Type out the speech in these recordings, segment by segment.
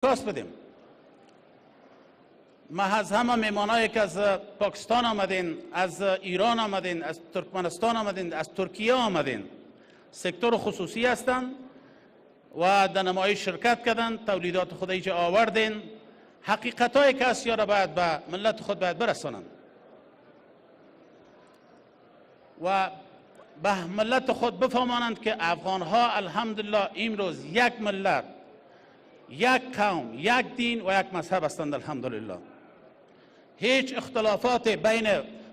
کاس بدیم. ما از همه میمانایی که از پاکستان آمدین، از ایران آمدین، از ترکمنستان آمدین، از ترکیه آمدین، سکتور خصوصی هستند و در نمایش شرکت کردن، تولیدات خود اینجا آوردین. حقیقتایی که است را باید به ملت خود باید برسانند و به ملت خود بفهمانند که افغان ها الحمدلله امروز یک ملت، یک قوم، یک دین و یک مذهب هستند. الحمدلله هیچ اختلافات بین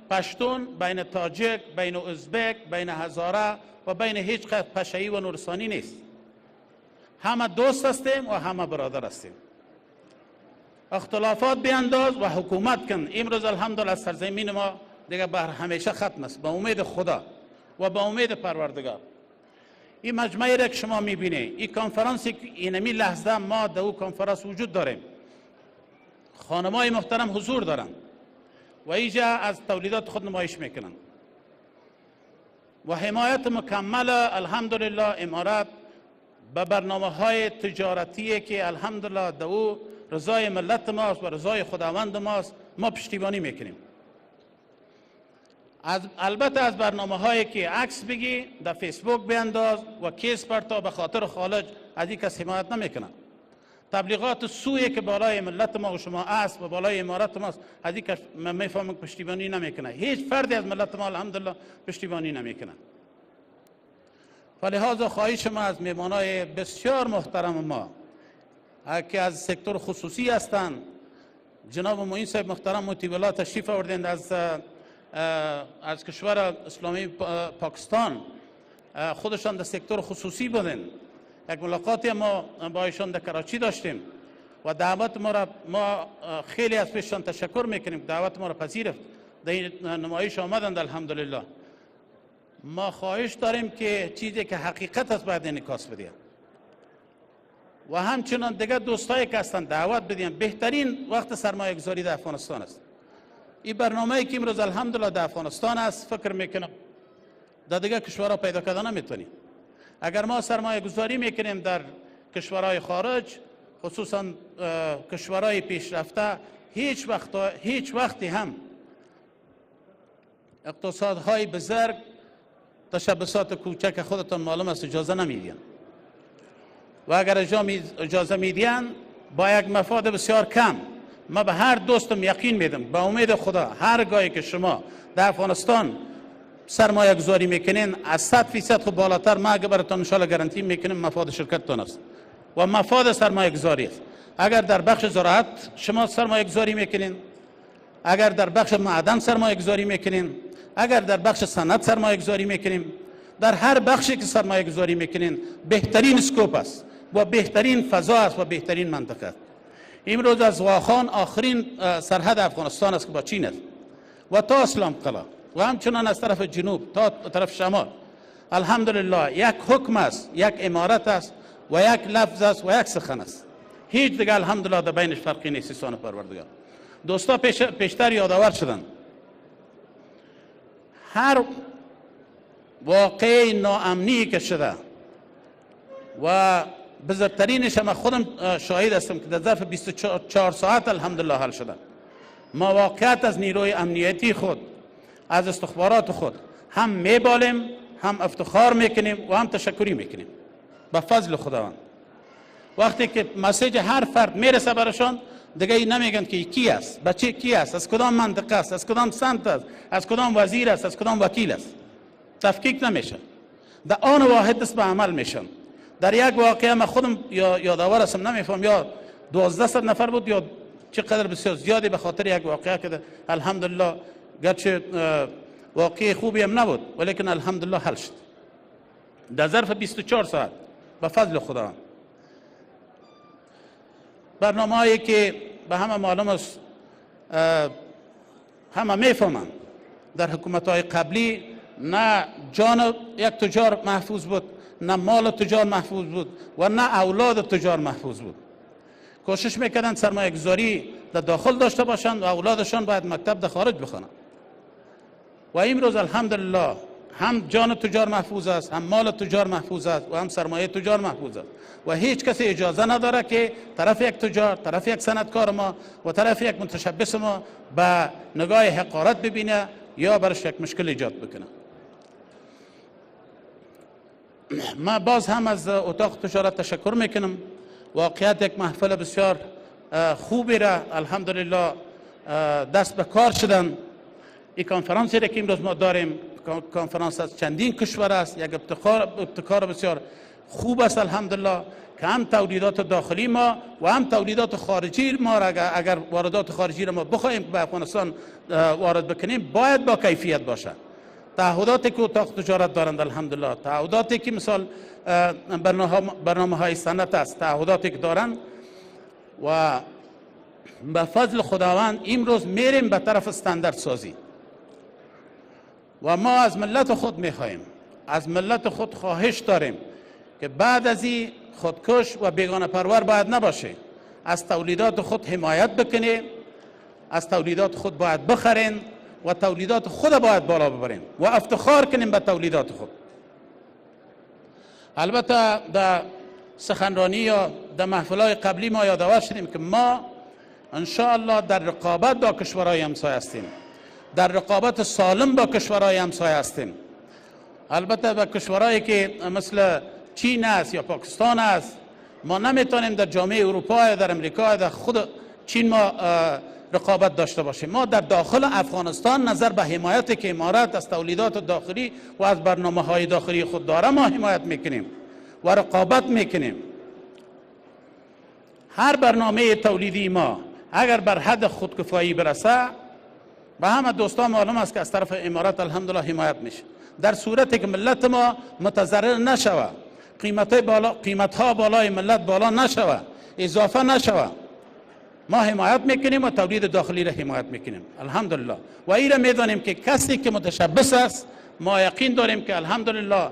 پشتون، بین تاجک، بین ازبک، بین هزاره و بین هیچ پشه‌ای و نورستانی نیست. همه دوست هستیم و همه برادر هستیم. اختلافات بیانداز و حکومت کن. امروز الحمدلله سرزمین ما دیگه بر همیشه ختم است، به امید خدا و به امید پروردگار. این مجمعی را که شما میبینید، این کنفرانسی که اینمی لحظه ما در او کنفرانس وجود داریم، خانمای محترم حضور دارند و اینجا از تولیدات خود نمایش میکنند و حمایت مکمل الحمدلله امارات به برنامه های تجارتی که الحمدلله در او رضای ملت ماست و رضای خداوند ماست، ما پشتیبانی میکنیم. البته از برنامه هایی که عکس بگی در فیسبوک بینداز و کیس پرتا به خاطر خالج، از این کس حمایت نمیکنه. تبلیغات سویی که بالای ملت ما و شما است و بالای امارت ماست، از این کس میفهمم پشتیبانی نمیکنه. هیچ فردی از ملت ما الحمدلله پشتیبانی نمیکنه. فلهذا خواهش ما از میمانای بسیار محترم ما که از سکتور خصوصی هستند، جناب معین صاحب محترم مطیع الله تشریف آوردند از کشور اسلامی پاکستان، خودشان در سکتور خصوصی بودند. یک ملاقاتی ما با ایشان در کراچی داشتیم و دعوت ما خیلی از پیششان تشکر میکنیم، دعوت ما را پذیرفت، در این نمایش آمدند. الحمدلله ما خواهش داریم که چیزی که حقیقت است باید انعکاس بدیم و همچنان دیگر دوستایی که هستن دعوت بدیم. بهترین وقت سرمایه گذاری در افغانستان است. این برنامه‌ای که امروز الحمدلله در افغانستان است، فکر میکنم در دیگر کشورها پیدا کردن نمیتونیم. اگر ما سرمایه گذاری میکنیم در کشورهای خارج، خصوصا کشورهای پیشرفته، هیچ وقتی هم اقتصادهای بزرگ تشبسات کوچک خودتان معلوم است اجازه نمیدین و اگر اجازه میدین با یک مفاد بسیار کم. ما به هر دوستم یقین میدم، با امید خدا هر گاهی که شما در افغانستان سرمایه گذاری میکنین از 100% خود بالاتر، ما اگر براتون ان شاء الله گارانتی میکنیم مفاد شرکتتان است و مفاد سرمایه گذاری است. اگر در بخش زراعت شما سرمایه گذاری میکنین، اگر در بخش معدن سرمایه گذاری میکنین، اگر در بخش صنعت سرمایه گذاری میکنیم، در هر بخشی که سرمایه گذاری میکنین بهترین اسکوپ است و بهترین فضا است و بهترین منطقه است. امروز از واخان آخرین سرحد افغانستان است که با چین است و تا اسلام قلعه و همچنان از طرف جنوب تا طرف شمال الحمدلله یک حکم است، یک امارت است و یک لفظ است و یک سخن است. هیچ دیگه الحمدلله در بینش فرقی نیست. سان پروردگار دوستا پیشتر یادآور شدن، هر واقع ناامنی که شده و بزرگترینش هم خودم شاهد هستم که در ظرف 24 ساعت الحمدلله حل شده. ما واقعیت از نیروی امنیتی خود، از استخبارات خود هم میبالیم، هم افتخار میکنیم و هم تشکری میکنیم به فضل خداوند. وقتی که مسیج هر فرد میرسه برشان، دیگه این نمیگن که کی است، بچه کی است، از کدام منطقه است، از کدام سمت است، از کدام وزیر است، از کدام وکیل است. تفکیک نمیشه، در آن واحد دست به عمل میشن. در یک واقعه من خودم یادآور هستم، نمیفهم یا 1200 نفر بود یا چقدر بسیار زیادی، به خاطر یک واقعه که الحمدلله گرچه واقعه خوبی هم نبود ولیکن الحمدلله حل شد در ظرف 24 ساعت به فضل خدا. برنامه‌ای که به همه معلوم است، همه میفهمند در حکومت‌های قبلی نه جان یک تجار محفوظ بود، نه مال تجار محفوظ بود و نه اولاد تجار محفوظ بود. کوشش میکردن سرمایه گذاری در داخل داشته باشند و اولادشان باید مکتب در خارج بخوانند. و امروز الحمدلله هم جان تجار محفوظ است، هم مال تجار محفوظ است و هم سرمایه تجار محفوظ است و هیچ کسی اجازه نداره که طرف یک تجار، طرف یک صنعتکار ما و طرف یک متشبث ما به نگاه حقارت ببینه یا برش یک مشکل ایجاد بکنه. ما باز هم از اتاق تجارت تشکر میکنم. واقعیت یک محفل بسیار خوبی را الحمدلله دست به کار شدن. این کنفرانسی را که امروز ما داریم کنفرانس از چندین کشور است، یک ابتکار بسیار خوب است الحمدلله که هم تولیدات داخلی ما و هم تولیدات خارجی ما را اگر واردات خارجی را ما بخوایم به افغانستان وارد بکنیم باید با کیفیت باشه. تعهداتی که اتاق تجارت دارند الحمدلله، تعهداتی که مثال برنامه‌های صنعت است، تعهداتی که دارند و به فضل خداوند امروز میریم به طرف استاندارد سازی و ما از ملت خود میخواهیم، از ملت خود خواهش داریم که بعد از این خودکش و بیگانه پرور باید نباشه. از تولیدات خود حمایت بکنه، از تولیدات خود باید بخرین و تولیدات خود باید بالا ببرین و افتخار کنیم به تولیدات خود. البته در سخنرانی یا در محفلهای قبلی ما یادآور شدیم که ما انشاءالله در رقابت با کشورهای همسایه هستیم، در رقابت سالم با کشورهای همسایه هستیم. البته با کشورهایی که مثل چین است یا پاکستان است ما نمیتونیم در جامعه اروپا یا در امریکا یا در خود چین ما رقابت داشته باشیم. ما در داخل افغانستان نظر به حمایتی که امارات از تولیدات داخلی و از برنامه‌های داخلی خود داره ما حمایت میکنیم و رقابت میکنیم. هر برنامه تولیدی ما اگر بر حد خودکفایی برسه به همه دوستان معلوم است که از طرف امارات الحمدلله حمایت میشه. در صورتی که ملت ما متضرر نشوه، قیمت‌ها بالای ملت بالا نشوه، اضافه نشوه، ما حمایت میکنیم و تولید داخلی را حمایت میکنیم الحمدلله. و این را میدانیم که کسی که متشبث است ما یقین داریم که الحمدلله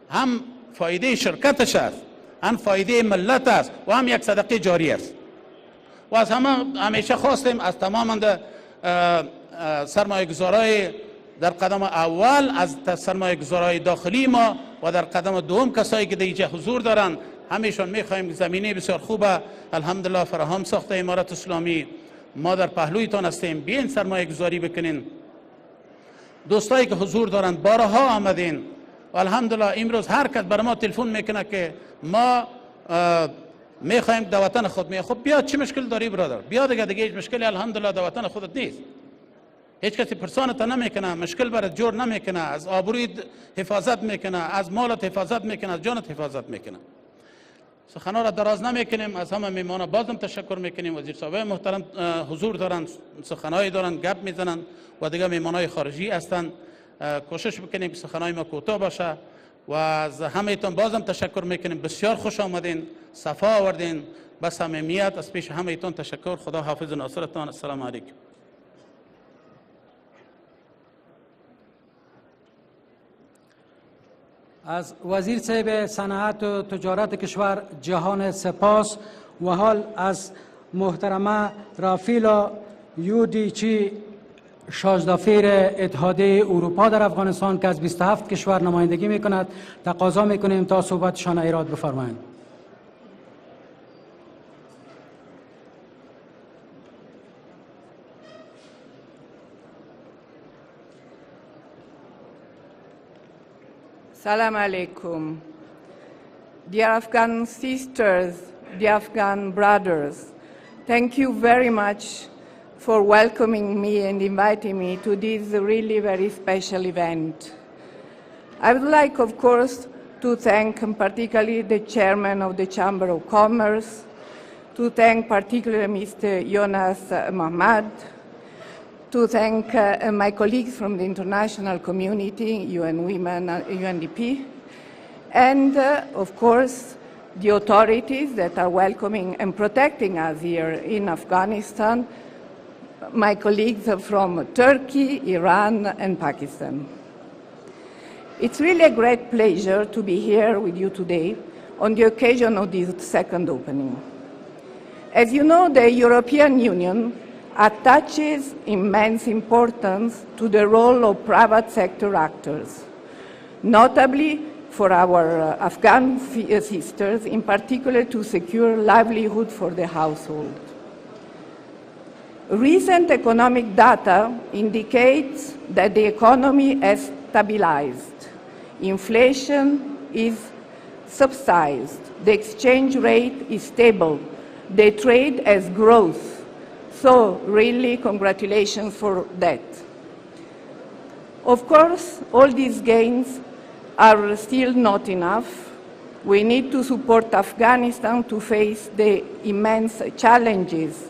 هم فایده شرکتش است، هم فایده ملت است و هم یک صدقه جاری است. و از همیشه خواستیم از تمام سرمایه گذارای در قدم اول، از سرمایه گذارای داخلی ما و در قدم دوم کسایی که در اینجا حضور دارند، همیشون میخوایم زمینه بسیار خوبه الحمدلله فراهم ساخته امارت اسلامی. ما در پهلویتان هستیم، بیاین سرمایه گذاری بکنین. دوستایی که حضور دارند بارها آمدین و الحمدلله امروز هر کس برای ما تلفن میکنه که ما میخوایم در وطن خود میگه خب بیا چه مشکل داری برادر، بیا دیگه هیچ مشکلی الحمدلله در وطن خودت نیست. هیچ کسی پرسانت نمیکنه، مشکل برات جور نمیکنه، از آبروی حفاظت میکنه، از مالت حفاظت میکنه، از جانت حفاظت میکنه. سخنان را دراز نمیکنیم. از همه میمانا بازم تشکر میکنیم. وزیر صاحب محترم حضور دارند، سخنایی دارند، گپ میزنند و دیگه میمانای خارجی هستند. کوشش بکنیم که سخنای ما کوتاه باشه و از همه تون بازم تشکر میکنیم. بسیار خوش آمدین، صفا آوردین، با صمیمیت از پیش همه تون تشکر. خدا حافظ ناصرتان. السلام علیکم. از وزیر صاحب صنعت و تجارت کشور جهان سپاس و حال از محترمه رافیلا یودیچی شاژدافیر اتحادیه اروپا در افغانستان که از 27 کشور نمایندگی میکند تقاضا میکنیم تا صحبتشان ایراد بفرمایند. Salam alaikum. Dear Afghan sisters, dear Afghan brothers, thank you very much for welcoming me and inviting me to this really very special event. I would like, of course, to thank particularly the chairman of the Chamber of Commerce, to thank particularly Mr. Jonas Mahmad, to thank my colleagues from the international community, UN Women, UNDP, and of course the authorities that are welcoming and protecting us here in Afghanistan, my colleagues from Turkey, Iran, and Pakistan. It's really a great pleasure to be here with you today on the occasion of this second opening. As you know, the European Union attaches immense importance to the role of private sector actors notably for our Afghan sisters, in particular to secure livelihood for the household. Recent economic data indicates that the economy has stabilized. Inflation is subsided. The exchange rate is stable. The trade has growth. So really, congratulations for that. Of course, all these gains are still not enough. We need to support Afghanistan to face the immense challenges,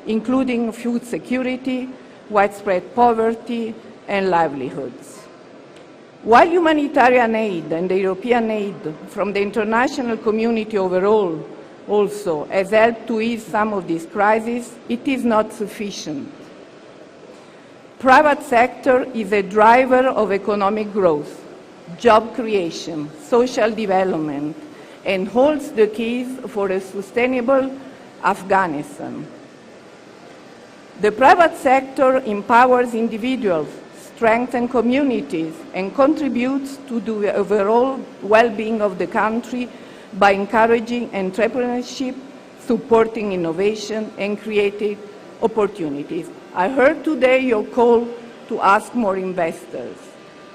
including food security, widespread poverty, and livelihoods. While humanitarian aid and the European aid from the international community overall also has helped to ease some of these crises, it is not sufficient. Private sector is a driver of economic growth, job creation, social development, and holds the keys for a sustainable Afghanistan. The private sector empowers individuals, strengthens communities, and contributes to the overall well-being of the country by encouraging entrepreneurship, supporting innovation, and creating opportunities. I heard today your call to ask more investors.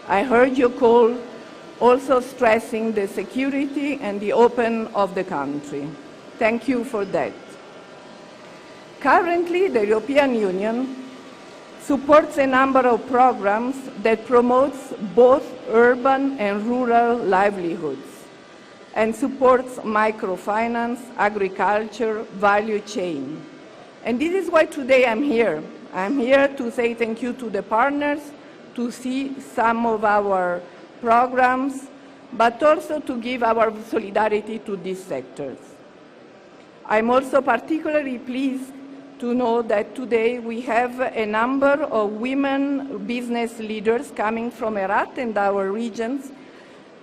I heard your call also stressing the security and the open of the country. Thank you for that. Currently, the European Union supports a number of programs that promotes both urban and rural livelihoods and supports microfinance, agriculture, value chain. And this is why today I'm here. I'm here to say thank you to the partners, to see some of our programs, but also to give our solidarity to these sectors. I'm also particularly pleased to know that today we have a number of women business leaders coming from Herat and our regions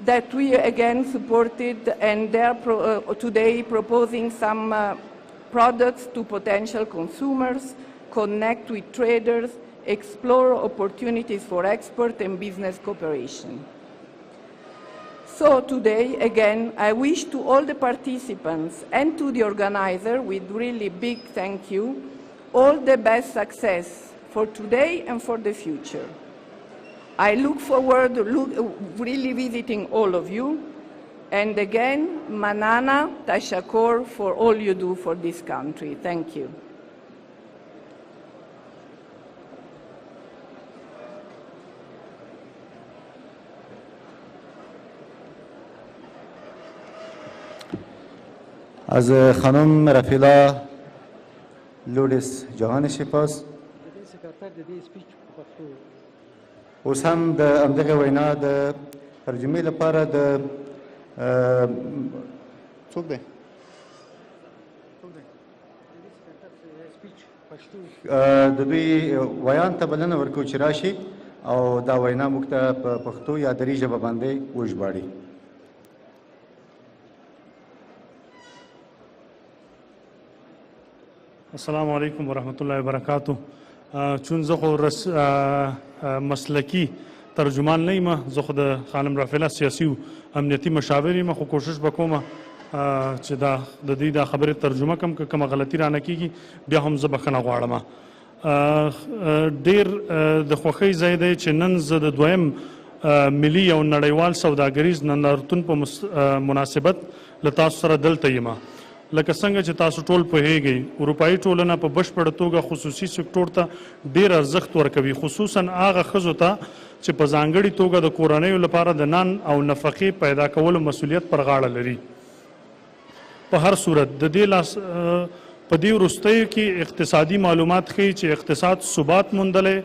that we again supported, and they're today proposing some products to potential consumers, connect with traders, explore opportunities for export and business cooperation. So today, again, I wish to all the participants and to the organizer, with really big thank you, all the best success for today and for the future. I look forward to really visiting all of you. And again, Manana Tashakor for all you do for this country. Thank you. از خانم رفیلا لوریس جهان سپاس. اوس هم د همدغه وینا د ترجمې لپاره د څوک دی د دوی ویان ته بلنه ورکوو چې راشي او دا وینا موږ ته په پښتو یا دري ژبه باندې وژباړي. السلام علیکم ورحمۃ اللہ وبرکاتہ. چون زه خو مسلکی ترجمان نه یم، زه خو د خانم رافعه سیاسي او امنیتي مشاور یم، خو کوشش وکوم چې دا د دې د خبرې ترجمه کوم که کومه غلطي رانه کیږي بیا هم زه بخښنه غواړم. ډېر د خوښۍ ځای دی چې نن زه د دویم ملي او نړیوال سوداګریز نندارتون په مناسبت له تاسو سره دلته یم. لکه څنګه چې تاسو ټول پوهیږئ، اروپایي ټولنه په بشپړه توګه خصوصي سکتور ته ډېر ارزښت ورکوي، خصوصا هغه ښځو ته چې په ځانګړې توګه د کورنیو لپاره د نان او نفقې پیدا کولو مسؤلیت پر غاړه لري. په هر صورت د دې په دې وروستیو کې اقتصادي معلومات ښیي چې اقتصاد ثبات موندلی،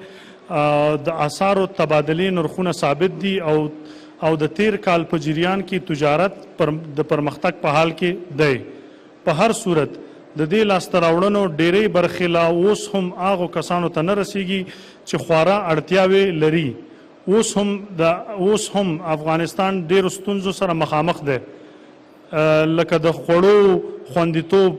د اسعارو تبادلې نرخونه ثابت دي او د تیر کال په جریان کې تجارت د پرمختګ په حال کې دی. په هر صورت د دې لاسته راوړنو ډېرې برخې لا اوس هم هغو کسانو ته نه رسیږي چې خورا اړتیاوې لري. اوس هم افغانستان ډېرو ستونزو سره مخامخ دی، لکه د خوړو خوندیتوب،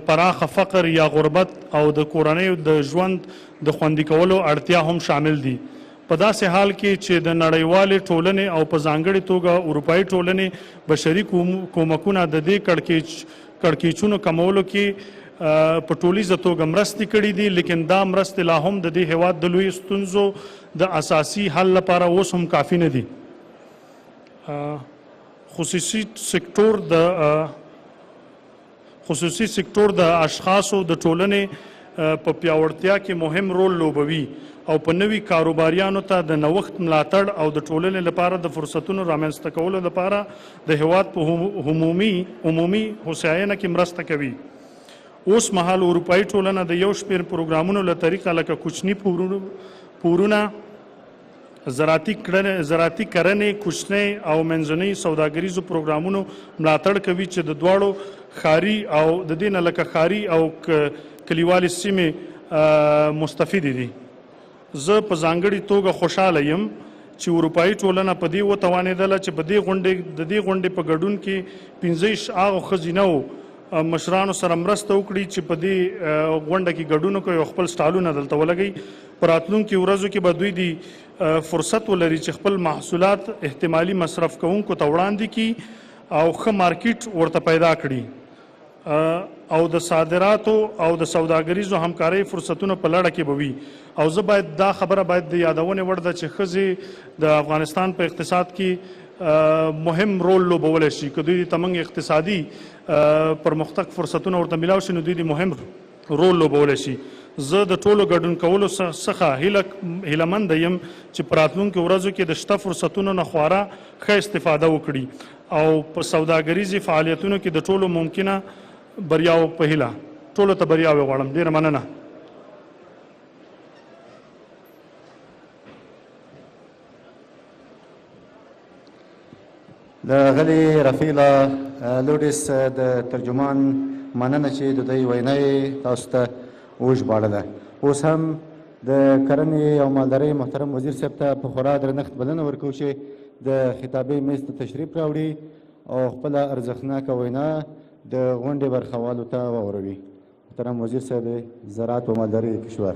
پراخه فقر یا غربت او د کورنیو د ژوند د خوندي کولو اړتیا هم شامل دي. په داسې حال کې چې د نړیوالې ټولنې او په ځانګړې توګه اروپایي ټولنې بشري کومکونه د دې کړکېچونو کمولو کې په ټولیزه توګه مرستې کړي دي، لیکن دا مرستې لا هم د دې هیواد د لویو ستونزو د اساسي حل لپاره اوس هم کافي نه دي. خصوصي سکتور د اشخاصو د ټولنې په پیاوړتیا کې مهم رول لوبوي او په نوي کاروباریانو ته د نوښت ملاتړ او د ټولنې لپاره د فرصتونو رامنځته کولو لپاره د هیواد په عمومي هوساینه کې مرسته کوي. اوس مهال اروپایي ټولنه د یو شمېر پروګرامونو له طریقه لکه کوچني پورونه، زراعتي کرنې، کوچنۍ او منځنۍ سوداګریزو پروګرامونو ملاتړ کوي چې د دواړو ښاري او د دې نه لکه ښاري او کلیوالي سیمې مستفیدې دي. زه په ځانګړې توګه خوشحاله یم چې اروپایي ټولنه په دې وتوانېدله چې په دې غونډې په ګډون کې 15 هغو ښځینهو مشرانو سره مرسته وکړي چې په دې غونډه کې ګډون وکړي او خپل سټالونه دلته ولګوي. په راتلونکي ورځو کې به دوی د فرصت ولري چې خپل محصولات احتمالي مصرف کوونکو ته وړاندې کړي او ښه مارکیټ ورته پیدا کړي او د صادراتو او د سوداګریزو همکارۍ فرصتونو په لړه کې به وي. او زه باید دا خبره باید د یادونې وړ ده چې ښځې د افغانستان په اقتصاد کې مهم رول لوبولی شي. که دوی ته موږ اقتصادي پرمختګ فرصتونه ورته میلاو شي نو دوی د مهم رول لوبولی شي. زه د ټولو ګډون کولو څخه هیلهمنده یم چې په راتلونکو ورځو کې د شته فرصتونو نه خورا ښه استفاده وکړي او په سوداګریزي فعالیتونو کې د ټولو ممکنه بریاو په هیله ټولو ته بریاوې غواړم. ډېره مننه. د غلي رفیله لوډیس د ترجمان مننه چې د دوی وینا یې تاسو ته وژباړله. اوس هم د کرنې او مالدارۍ محترم وزیر صاحب ته په خورا درنښت بلنه ورکوو چې د خطابې میز ته تشریف راوړي او خپله ارزښتناکه وینا د غونډې برخوالو ته واوروي. محترم وزیر صاحب زراعت و مالدارۍ کشور.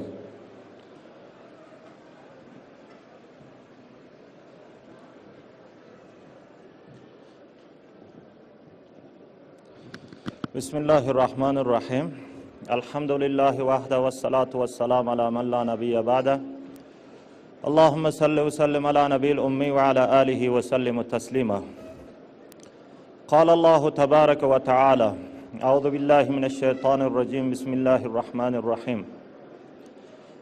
بسم الله الرحمن الرحیم. الحمد لله وحده والصلاة والسلام على من لا نبي بعده. اللهم صل وسلم على نبي الأمي وعلى آله وسلم تسليما. قال الله تبارك وتعالى: أعوذ بالله من الشيطان الرجيم. بسم الله الرحمن الرحيم.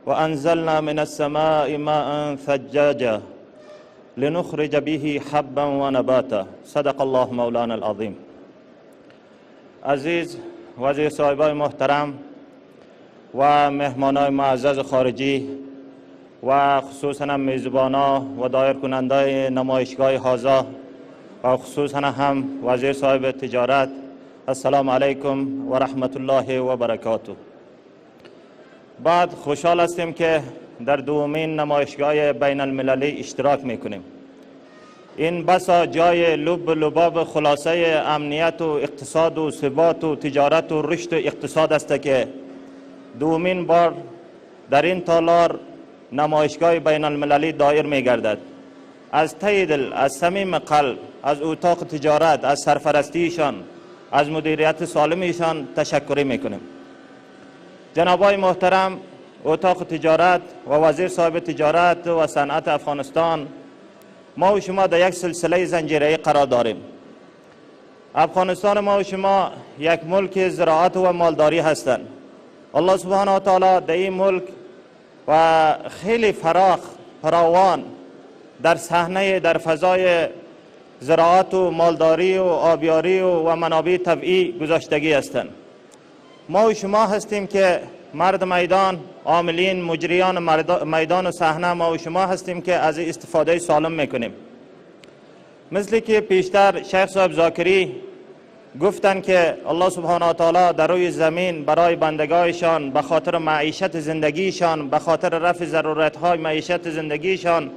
وأنزلنا من السماء ماء ثجاجا لنخرج به حبا ونباتا. صدق الله مولانا العظيم. عزیز وزیر صاحبای محترم و مهمانای معزز خارجی و خصوصا میزبانا و دایر کننده نمایشگاه هازا و خصوصا هم وزیر صاحب تجارت، السلام علیکم و رحمت الله و برکاته. بعد خوشحال هستیم که در دومین نمایشگاه بین المللی اشتراک میکنیم. این بسا جای لب لباب خلاصه امنیت و اقتصاد و ثبات و تجارت و رشد و اقتصاد است که دومین بار در این تالار نمایشگاه بین المللی دایر می گردد. از ته دل، از صمیم قلب از اتاق تجارت، از سرپرستیشان، از مدیریت سالمیشان تشکر می کنیم. جنابای محترم، اتاق تجارت و وزیر صاحب تجارت و صنعت افغانستان، ما و شما در یک سلسله زنجیره‌ای قرار داریم. افغانستان ما و شما یک ملک زراعت و مالداری هستند. الله سبحانه و تعالی در این ملک و خیلی فراوان در صحنه در فضای زراعت و مالداری و آبیاری و منابع طبیعی گذاشتگی هستند. ما و شما هستیم که مرد میدان، عاملین، مجریان میدان و صحنه ما و شما هستیم که از استفاده سالم میکنیم. مثل که پیشتر شیخ صاحب زاکری گفتن که الله سبحانه و تعالی در روی زمین برای بندگانشان به خاطر معیشت زندگیشان، به خاطر رفع ضرورت‌های معیشت زندگیشان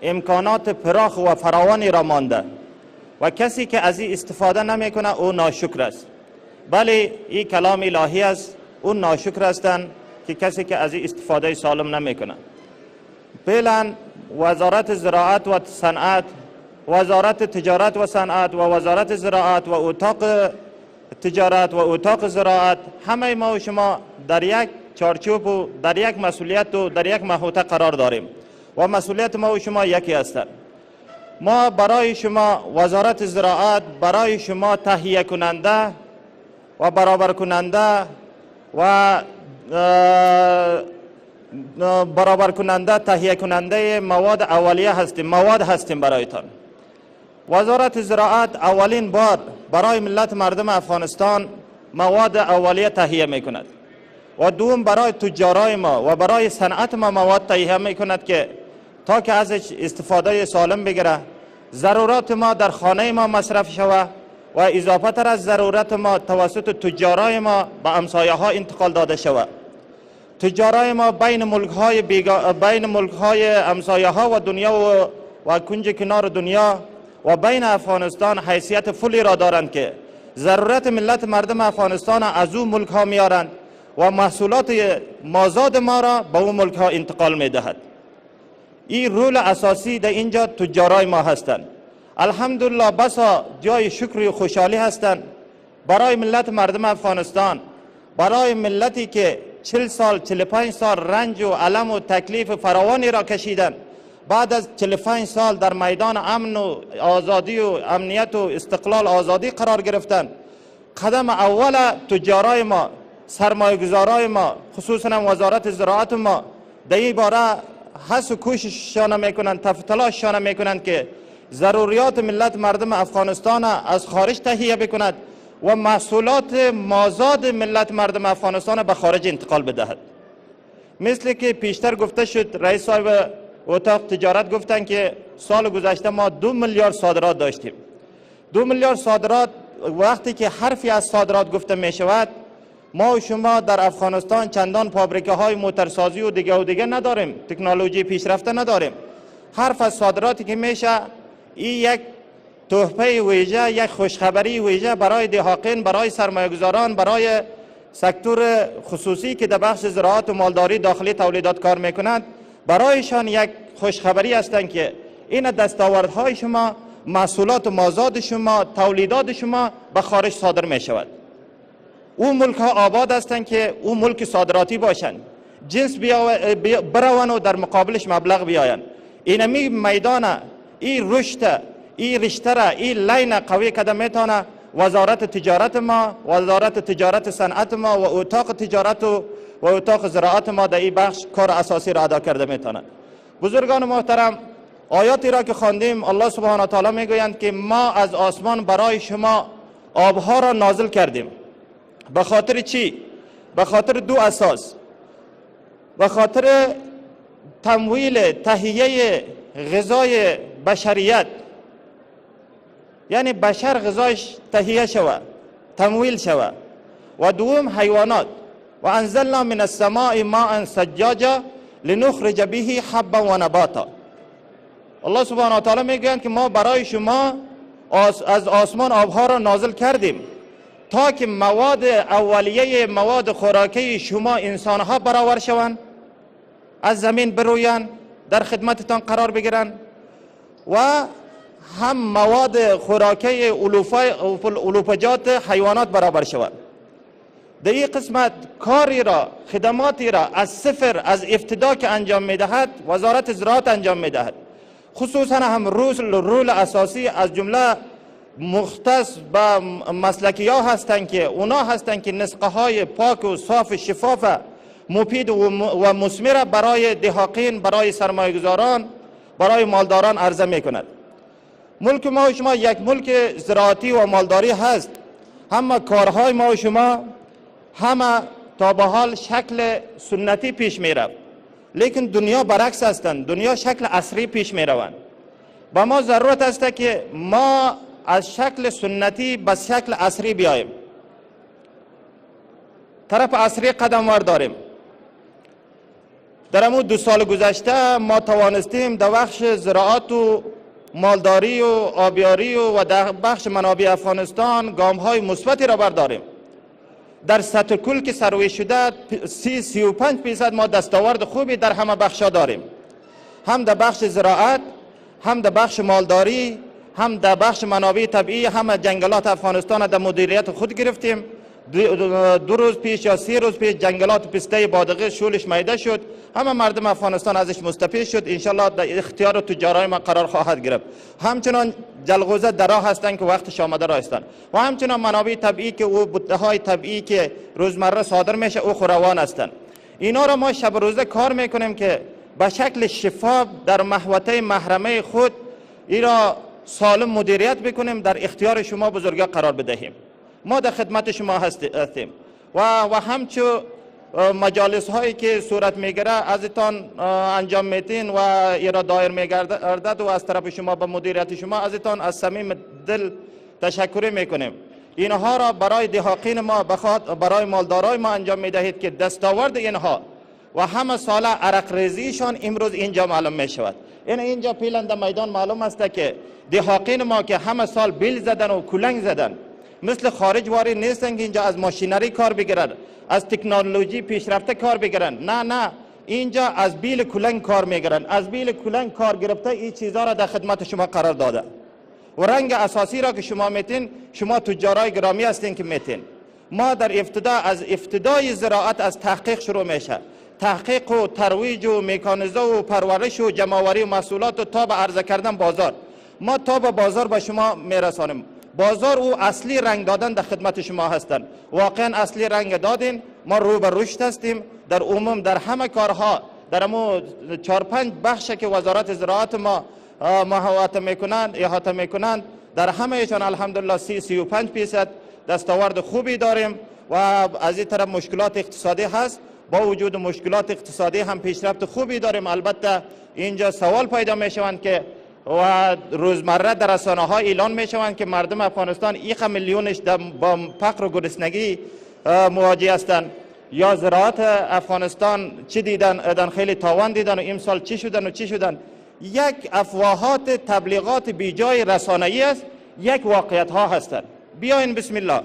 امکانات پراخ و فراوانی را مانده و کسی که از این استفاده نمیکنه او ناشکر است. بله این کلام الهی است. اون ناشکر هستند که کسی که از این استفاده سالم نمیکنه. فعلا وزارت زراعت و صنعت، وزارت تجارت و صنعت و وزارت زراعت و اتاق تجارت و اتاق زراعت، همه ما و شما در یک چارچوب و در یک مسئولیت و در یک محوطه قرار داریم و مسئولیت ما و شما یکی هستند. ما برای شما وزارت زراعت برای شما تهیه کننده و برابر کننده و تهیه کننده مواد اولیه هستیم، مواد هستیم برایتان. وزارت زراعت اولین بار برای ملت مردم افغانستان مواد اولیه تهیه می کند و دوم برای تجارای ما و برای صنعت ما مواد تهیه می کند که تا که ازش استفاده سالم بگیره، ضرورات ما در خانه ما مصرف شود و اضافه تر از ضرورت ما توسط تجارای ما به همسایه ها انتقال داده شود. تجارای ما بین ملک های همسایه ها و دنیا و کنج کنار دنیا و بین افغانستان حیثیت فولی را دارند که ضرورت ملت مردم افغانستان از او ملک ها میارند و محصولات مازاد ما را به اون ملک ها انتقال می دهد. این رول اساسی در اینجا تجارای ما هستند. الحمدلله بسا جای شکر و خوشحالی هستند برای ملت مردم افغانستان، برای ملتی که 40 سال 45 سال رنج و علم و تکلیف فراوانی را کشیدند، بعد از 45 سال در میدان امن و آزادی و امنیت و استقلال آزادی قرار گرفتند. قدم اول تجارای ما، سرمایه‌گذارای ما، خصوصا وزارت زراعت ما در این باره حس و کوشششان میکنند، تلاششان میکنند که ضروریات ملت مردم افغانستان از خارج تهیه بکند و محصولات مازاد ملت مردم افغانستان به خارج انتقال بدهد. مثل که پیشتر گفته شد، رئیس صاحب اتاق تجارت گفتن که سال گذشته ما 2 میلیارد صادرات داشتیم. 2 میلیارد صادرات، وقتی که حرفی از صادرات گفته می شود، ما و شما در افغانستان چندان فابریکه های موترسازی و دیگه نداریم، تکنولوژی پیشرفته نداریم. حرف از صادراتی که میشه، این یک تحفه ویژه، یک خوشخبری ویژه برای دهاقین، برای سرمایه‌گذاران، برای سکتور خصوصی که در بخش زراعت و مالداری داخلی تولیدات کار میکنند، برایشان یک خوشخبری هستند که این دستاوردهای شما، محصولات و مازاد شما، تولیدات شما به خارج صادر می شود. اون ملک ها آباد هستند که اون ملک صادراتی باشند، جنس بروند و در مقابلش مبلغ بیاین. اینمی میدان، این رشد، این رشته، این لین قوی کده میتونه وزارت تجارت ما، وزارت تجارت صنعت ما و اتاق تجارت و اتاق زراعت ما در این بخش کار اساسی را ادا کرده میتونند. بزرگان محترم، آیاتی را که خواندیم، الله سبحانه و تعالی میگویند که ما از آسمان برای شما آبها را نازل کردیم. به خاطر چی؟ به خاطر دو اساس. به خاطر تمویل تهیه غذای بشریت، یعنی بشر غذایش تهیه شود، تمویل شود. و دوم حیوانات. و انزلنا من السماء ماء ثجاجا لنخرج به حبا و نباتا. الله سبحانه و تعالی میگویند که ما برای شما از آسمان آبها را نازل کردیم تا که مواد اولیه، مواد خوراکی شما انسانها برآورده شوند، از زمین برویند، در خدمتتان قرار بگیرند، و هم مواد خوراکی علوفجات حیوانات برابر شود. در این قسمت کاری را، خدماتی را از صفر، از ابتدا که انجام میدهد وزارت زراعت انجام میدهد. خصوصا هم رول اساسی از جمله مختص به مسلکی ها هستند که اونا هستند که نسخه های پاک و صاف شفاف، مفید و مثمر برای دهاقین، برای سرمایه‌گذاران، برای مالداران عرضه میکند. ملک ما و شما یک ملک زراعتی و مالداری هست. همه کارهای ما و شما همه تا به حال شکل سنتی پیش می رفت، لیکن دنیا برعکس هستند، دنیا شکل عصری پیش می روند. با ما ضرورت است که ما از شکل سنتی به شکل عصری بیاییم، طرف عصری قدم ورداریم. در امون 2 سال گذشته ما توانستیم در بخش زراعت و مالداری و آبیاری و در بخش منابع افغانستان گام‌های مثبتی را برداریم. در سطح کل که سروی شده 30-35% ما دستاورد خوبی در همه بخشا داریم. هم در بخش زراعت، هم در بخش مالداری، هم در بخش منابع طبیعی، همه جنگلات افغانستان در مدیریت خود گرفتیم. 2 روز پیش یا 3 روز پیش جنگلات پسته بادغه شولش میده شد، همه مردم افغانستان ازش مستفید شد. انشالله در اختیار تجارای ما قرار خواهد گرفت. همچنان جلغوزه در راه هستند که وقتش آمده راه هستند و همچنان منابع طبیعی که او بوته های طبیعی که روزمره صادر میشه او خوروان هستند. اینا را ما شب روزه کار میکنیم که به شکل شفاف در محوطه محرمه خود ای را سالم مدیریت بکنیم، در اختیار شما بزرگا قرار بدهیم. ما در خدمت شما هستیم و همچو مجالس هایی که صورت میگیره ازتان انجام میتین و ایرا دایر میگردد و از طرف شما به مدیریت شما ازتان از صمیم دل تشکر میکنیم. اینها را برای دهاقین ما برای مالدارای ما انجام میدهید که دستاورد اینها و همه ساله عرق ریزیشان امروز اینجا معلوم می شود. اینجا پیلنده میدان معلوم است که دهاقین ما که همه سال بیل زدن و کلنگ زدن مثل خارج واری نیستن که اینجا از ماشینری کار بگیرن، از تکنولوژی پیشرفته کار بگیرن. نه، اینجا از بیل کلنگ کار میگیرن. از بیل کلنگ کار گرفته این چیزها را در خدمت شما قرار داده و رنگ اساسی را که شما میتین، شما تجارای گرامی هستین که میتین. ما در ابتدا از ابتدای زراعت از تحقیق شروع میشه، تحقیق و ترویج و مکانیزه و پرورش و جمعآوری و محصولات و تا به عرضه کردن بازار. ما تا به بازار به شما میرسانیم. بازار او اصلی رنگ دادن در خدمت شما هستند. واقعا اصلی رنگ دادین. ما رو به رشد هستیم در عموم در همه کارها، در امو 4-5 بخش که وزارت زراعت ما احاطه میکنند در همه ایشان الحمدلله 30-35% دستاورد خوبی داریم و از این طرف مشکلات اقتصادی هست. با وجود مشکلات اقتصادی هم پیشرفت خوبی داریم. البته اینجا سوال پیدا میشوند که و روزمره در رسانه ها اعلان میشوند که مردم افغانستان 1 میلیونش با فقر و گرسنگی مواجه هستند. یا زراعت افغانستان چی دیدن خیلی تاوان دیدن و امسال چی شدن. یک افواهات تبلیغات بیجای رسانه‌ای است، یک واقعیت ها هستند. بیاین بسم الله،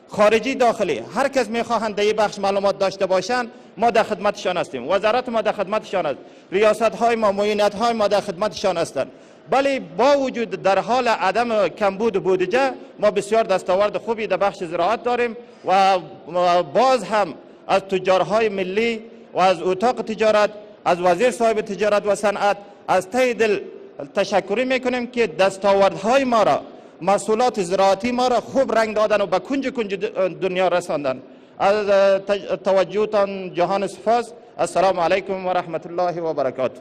خارجی داخلی هر کس میخواهند در این بخش معلومات داشته باشند، ما در خدمتشان هستیم. وزارت ما در خدمتشان است، ریاست های ما، معینت های ما در خدمتشان هستند. ولی با وجود در حال عدم کمبود بودجه ما بسیار دستاورد خوبی در بخش زراعت داریم و باز هم از تجارهای ملی و از اتاق تجارت، از وزیر صاحب تجارت و صنعت از ته دل تشکر میکنیم که دستاوردهای ما را، محصولات زراعتی ما را خوب رنگ دادن و به کنج دنیا رساندن. از توجهتان جهان سپاس. السلام علیکم و رحمت الله و برکاته.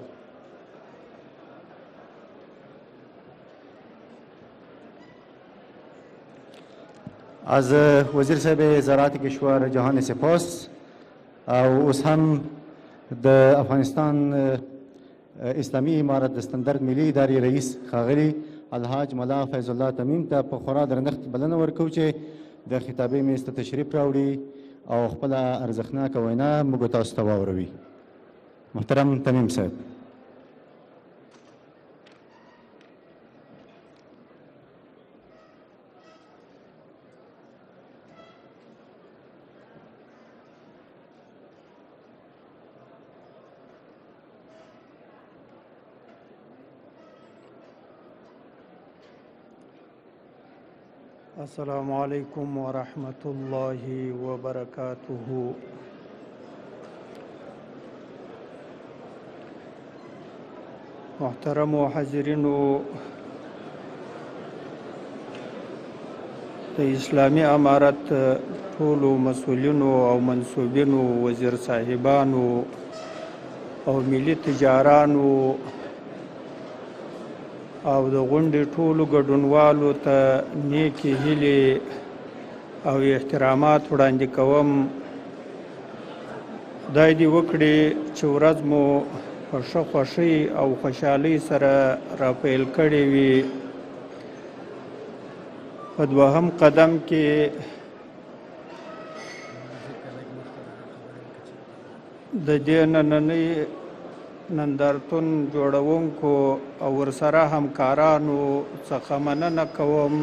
از وزیر صاحب زراعت کشور جهان سپاس. او اوس هم د افغانستان اسلامي امارت د ستندرد ملي ادارې رئیس ښاغلي الحاج ملا فیض الله تمیم ته په خورا درنښت بلنه ورکوو چې د خطابې میز ته تشریف راوړي او خپله ارزښتناکه وینا موږ تاسو ته واوروي. محترم تمیم صاحب. السلام علیکم ورحمت الله وبرکاته. محترم و حاضرینو، د اسلامي امارت ټولو مسؤلینو او منصوبینو، وزیر صاحبانو او ملي تجارانو او د غونډې ټولو ګډونوالو ته نیکې هیلې او احترامات وړاندې کوم. خدای دې وکړي چې ورځ مو په ښه خوښۍ او خوشحالۍ سره راپیل کړې وي. په دوهم قدم کې د دې نننۍ نندارتون جوړونکو او ورسره همکارانو څخه مننه کوم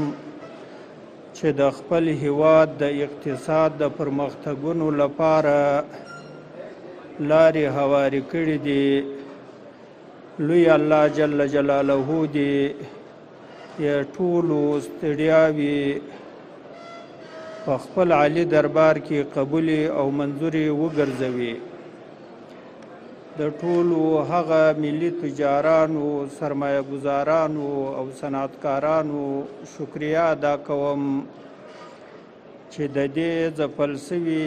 چې د خپل هیواد د اقتصاد د پرمختګونو لپاره لارې هوارې کړې دي. لوی الله جل جلاله دې یې ټولو ستړیاوې په خپل عالي دربار کې قبولې او منظورې وګرځوي. د ټولو هغه ملي تجارانو، سرمایه ګزارانو او صنعتکارانو شکریه ادا کوم چې د دې ځپل سوي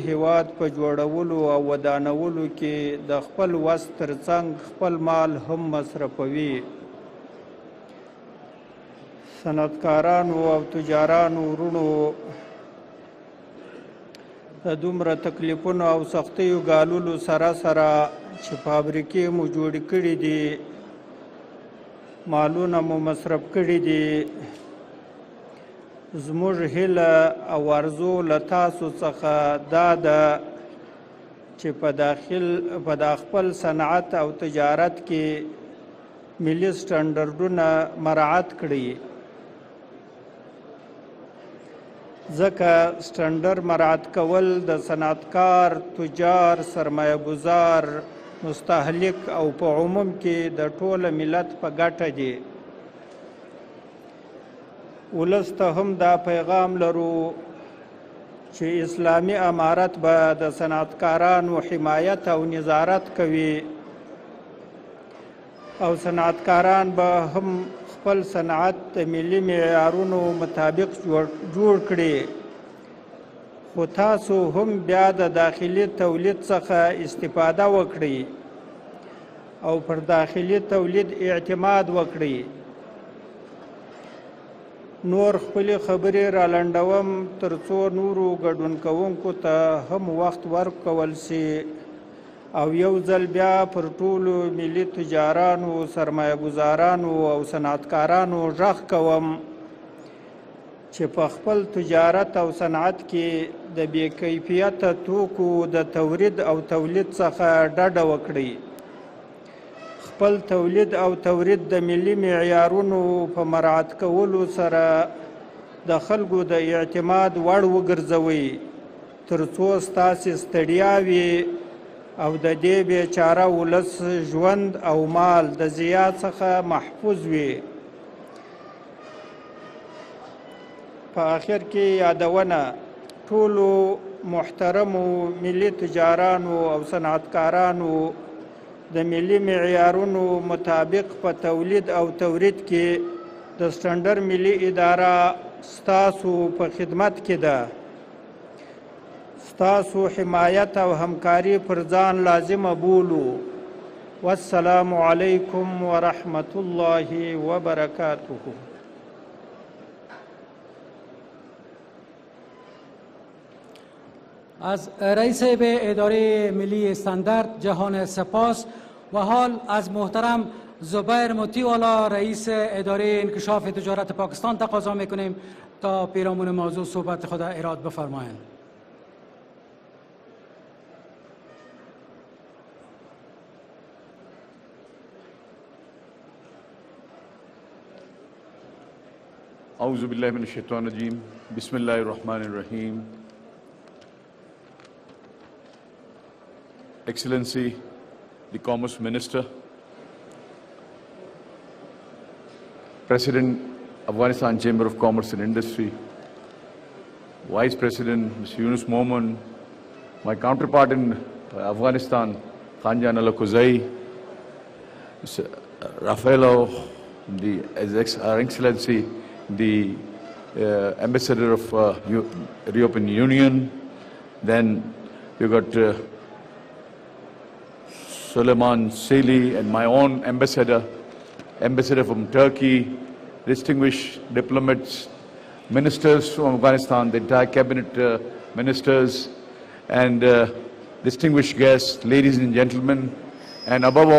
هیواد په جوړولو او ودانولو کې د خپل وس ترڅنګ خپل مال هم مصرفوي. صنعتکارانو او تجارانو ورونو د دومره تکلیفونو او سختیو ګاللو سره سره چې فابریکې مو جوړې کړي دي، مالونه مو مصرف کړي دي، زموږ هیله او ارزو له تاسو څخه دا ده چې په دا خپل صنعت او تجارت کې ملي سټنډرډونه مراعات کړي، ځکه سټنډرډ مراعات کول د صنعتکار، تجار، سرمایه ګزار، مستهلک او په عموم کې د ټول ملت په ګټه دي. ولس ته هم دا پیغام لرو چې اسلامي امارت به د صنعتکارانو حمایت او نظارت کوي او صنعتکاران به هم خپل صنعت د ملي معیارونو مطابق جوړ کړي، خو تاسو هم بیا د داخلي تولید څخه استفاده وکړئ او پر داخلي تولید اعتماد وکړئ. نور خپلې خبرې را لنډوم ترڅو نورو ګډون کوونکو ته هم وخت ورکول سي او یو ځل بیا پر ټولو ملي تجارانو، سرمایه ګزارانو او صنعتکارانو غږ کوم چې په خپل تجارت او صنعت کې د بې کیفیته توکو د تورید او تولید څخه ډډه وکړئ. خپل تولید او تورید د ملي معیارونو په مراعات کولو سره د خلکو د اعتماد وړ وګرځوئ ترڅو ستاسې ستړیاوې او د دې بیچاره ولس ژوند او مال د زیان څخه محفوظ وي. په آخر کې یادونه ټولو محترمو ملي تجارانو او صنعتکارانو د ملي معیارونو مطابق په تولید او تورید کې د سټنډرډ ملي اداره ستاسو په خدمت کې ده. ستاسو حمایت او همکاري پر ځان لازمه بولو. والسلام علیکم ورحمت الله وبرکاته. از رئیس اداره ملی استاندارد جهان سپاس و حال از محترم زبیر مطیع‌الله رئیس اداره انکشاف تجارت پاکستان تقاضا میکنیم تا پیرامون موضوع صحبت خود ارائه بفرمایند. اعوذ باللہ من الشیطان الرجیم. بسم اللہ الرحمن الرحیم. Excellency, the Commerce Minister, President, Afghanistan Chamber of Commerce and Industry, Vice President, Mr. Yunus Momin, my counterpart in Afghanistan, Khanjan Al-Khuzai, Mr. Rafaelo, Our Excellency, the Ambassador of the European Union, then you got Suleiman Seli and my own ambassador from Turkey, distinguished diplomats, ministers from Afghanistan, the entire cabinet ministers, and distinguished guests, ladies and gentlemen, and above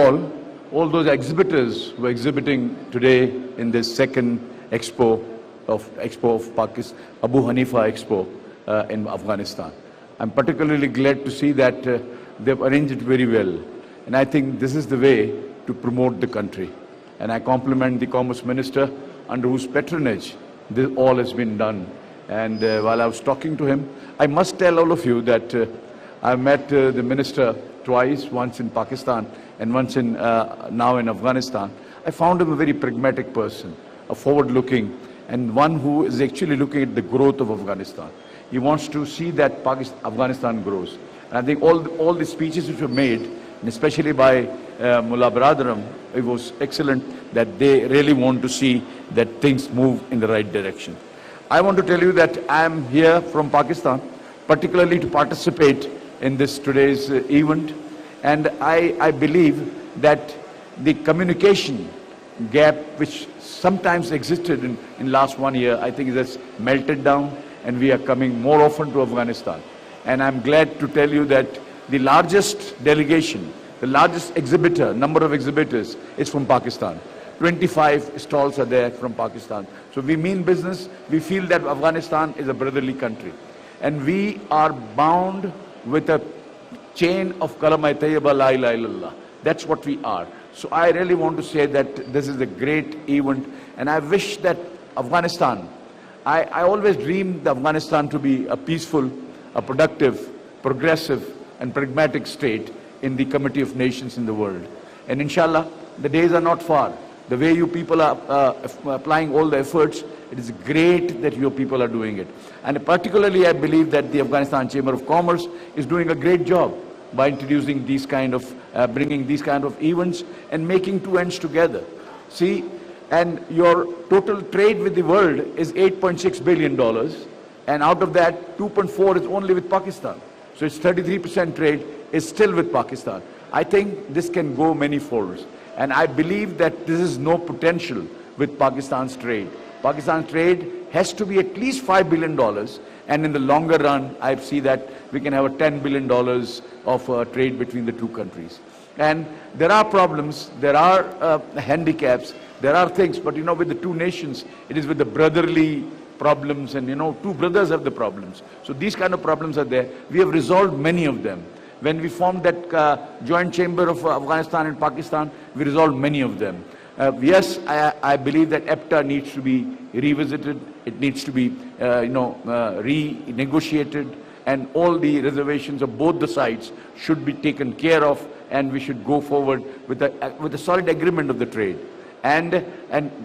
all those exhibitors who are exhibiting today in this second expo of Pakistan, ابوحنیفه Expo in Afghanistan. I'm particularly glad to see that they've arranged it very well. And I think this is the way to promote the country. And I compliment the Commerce Minister under whose patronage this all has been done. And while I was talking to him, I must tell all of you that I've met the minister twice, once in Pakistan and once in now in Afghanistan. I found him a very pragmatic person, a forward-looking, and one who is actually looking at the growth of Afghanistan. He wants to see that Afghanistan grows. And I think all the speeches which were made, and especially by Mullah Baradaram, it was excellent that they really want to see that things move in the right direction. I want to tell you that I am here from Pakistan, particularly to participate in this today's event. And I believe that the communication gap which sometimes existed in last 1 year, I think it has melted down, and we are coming more often to Afghanistan. And I'm glad to tell you that the largest delegation, the largest exhibitor, number of exhibitors is from Pakistan. 25 stalls are there from Pakistan. So we mean business. We feel that Afghanistan is a brotherly country. And we are bound with a chain of Kalama Tayyaba La ilaha illallah. That's what we are. So I really want to say that this is a great event, and I wish that Afghanistan, I always dreamed Afghanistan to be a peaceful, a productive, progressive and pragmatic state in the Committee of Nations in the world. And inshallah, the days are not far. The way you people are applying all the efforts, it is great that your people are doing it. And particularly I believe that the Afghanistan Chamber of Commerce is doing a great job by introducing these kind of, bringing these kind of events and making two ends together. See, and your total trade with the world is $8.6 billion, and out of that, 2.4 is only with Pakistan. So it's 33% trade is still with Pakistan. I think this can go many folds, and I believe that this is no potential with Pakistan's trade. Pakistan's trade has to be at least $5 billion, and in the longer run, I see that we can have a $10 billion of trade between the two countries. And there are problems, there are handicaps, there are things, but you know, with the two nations, it is with the brotherly problems, and you know, two brothers have the problems. So these kind of problems are there. We have resolved many of them. When we formed that joint chamber of Afghanistan and Pakistan, we resolved many of them. Yes, I believe that EPTA needs to be revisited. It needs to be, renegotiated, and all the reservations of both the sides should be taken care of, and we should go forward with a solid agreement of the trade. And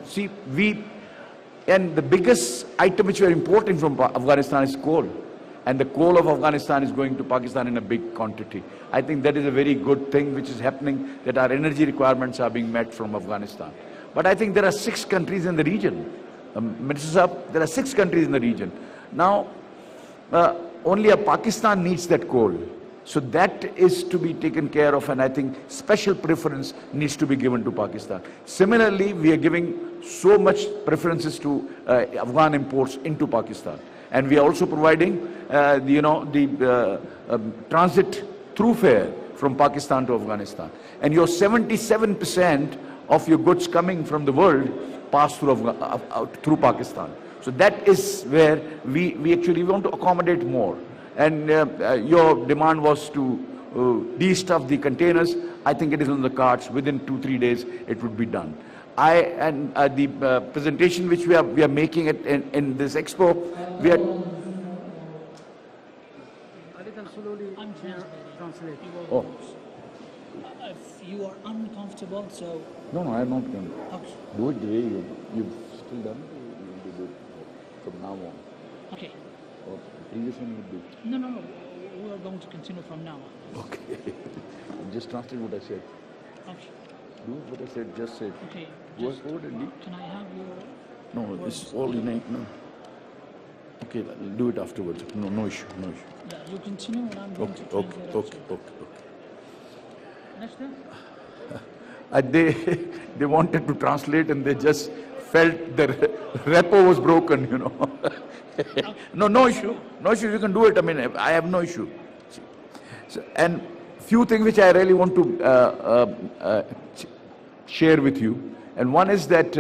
see, and the biggest item which we are importing from Afghanistan is coal. And the coal of Afghanistan is going to Pakistan in a big quantity. I think that is a very good thing which is happening, that our energy requirements are being met from Afghanistan. But I think there are 6 countries in the region. Minister Saab, there are 6 countries in the region. Now, only Pakistan needs that coal. So that is to be taken care of, and I think special preference needs to be given to Pakistan. Similarly, we are giving so much preferences to Afghan imports into Pakistan. And we are also providing, the transit through fare from Pakistan to Afghanistan. And your 77% of your goods coming from the world pass through Pakistan. So that is where we actually want to accommodate more. And your demand was to de-stuff the containers. I think it is on the cards. Within 2-3 days, it would be done. The presentation which we are making in this expo, we are. I'm here. Translate. Oh. If you are uncomfortable, so. No, I am not going to. Okay. Do it the way you've still done it. You do it from now on. Okay. Or previous one you do. No. We are going to continue from now on. Okay. Just translate what I said. Okay. Do what I said, just said. Okay. Go forward and Can I have your... No, it's all in it. No. Okay, do it afterwards. No issue. Yeah, you continue and I'm going to translate also. Okay. They wanted to translate and they just felt the repo was broken, you know. No issue. You can do it. I mean, I have no issue. So, and few things which I really want to share with you. And one is that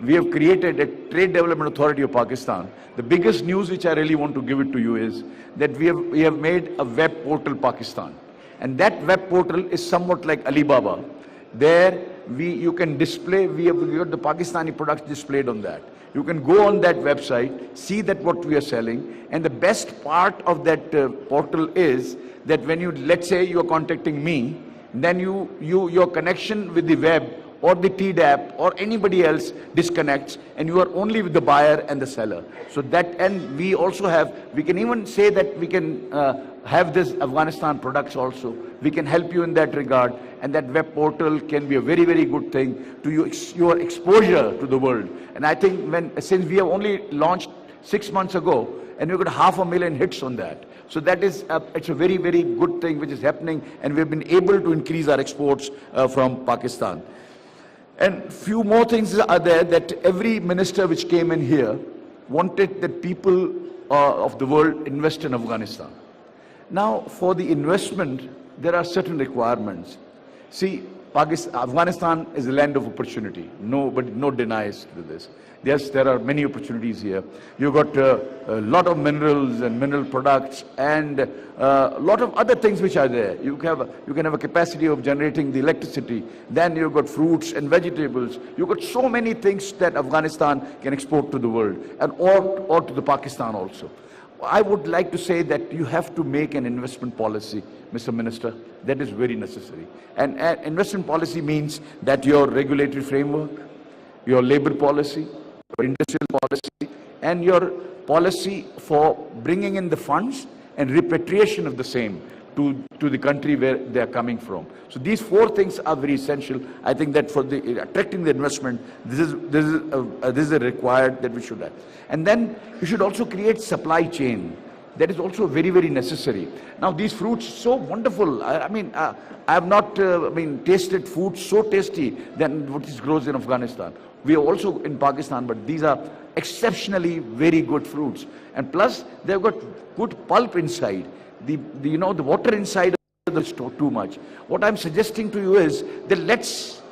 we have created a Trade Development Authority of Pakistan. The biggest news which I really want to give it to you is that we have made a web portal Pakistan. And that web portal is somewhat like Alibaba. There you can display, we have got the Pakistani products displayed on that. You can go on that website, see that what we are selling, and the best part of that portal is that when you, let's say you are contacting me, then your connection with the web or the TDAP or anybody else disconnects, and you are only with the buyer and the seller. So that, and we also have, we can even say that we can have this Afghanistan products also. We can help you in that regard, and that web portal can be a very, very good thing to your exposure to the world. And I think since we have only launched 6 months ago, and we've got 500,000 hits on that. So that is, it's a very, very good thing which is happening, and we've been able to increase our exports from Pakistan. And few more things are there, that every minister which came in here wanted that people of the world invest in Afghanistan. Now, for the investment, there are certain requirements. See, Afghanistan is a land of opportunity. Nobody denies to this. Yes, there are many opportunities here. You've got a lot of minerals and mineral products and a lot of other things which are there. You can have a capacity of generating the electricity. Then you've got fruits and vegetables. You've got so many things that Afghanistan can export to the world, and or to the Pakistan also. I would like to say that you have to make an investment policy, Mr. Minister. That is very necessary. And investment policy means that your regulatory framework, your labor policy, your industrial policy, and your policy for bringing in the funds and repatriation of the same to the country where they are coming from. So these 4 things are very essential. I think that for attracting the investment, this is a required that we should have. And then you should also create supply chain. That is also very, very necessary. Now these fruits, so wonderful. I have not tasted food so tasty than what is grows in Afghanistan. We are also in Pakistan, but these are exceptionally very good fruits. And plus, they've got good pulp inside. The water inside is too much. What I'm suggesting to you is that let's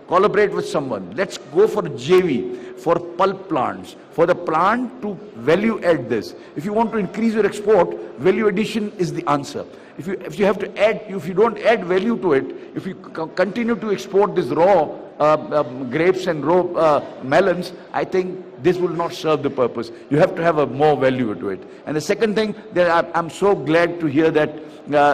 collaborate with someone. Let's go for JV, for pulp plants, for the plant to value add this. If you want to increase your export, value addition is the answer. If you have to add, if you don't add value to it, if you continue to export this raw grapes and raw melons, I think this will not serve the purpose. You have to have a more value to it. And the second thing, that I'm so glad to hear that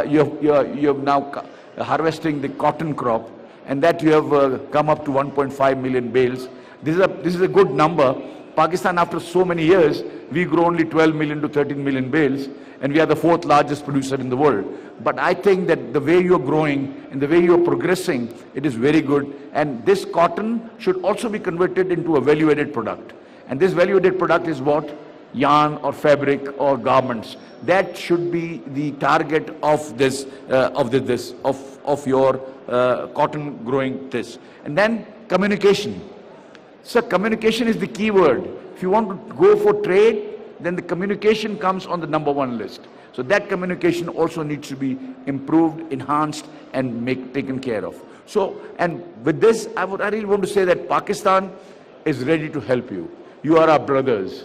you're now harvesting the cotton crop, and that you have come up to 1.5 million bales. This is a good number. Pakistan, after so many years, we grow only 12 million to 13 million bales, and we are the 4th largest producer in the world. But I think that the way you're growing and the way you're progressing, it is very good. And this cotton should also be converted into a value-added product. And this value-added product is what? Yarn or fabric or garments. That should be the target of this, of your cotton growing this. And then communication. So communication is the key word. If you want to go for trade, then the communication comes on the #1 list. So that communication also needs to be improved, enhanced, and taken care of. So, and with this, I really want to say that Pakistan is ready to help you. You are our brothers.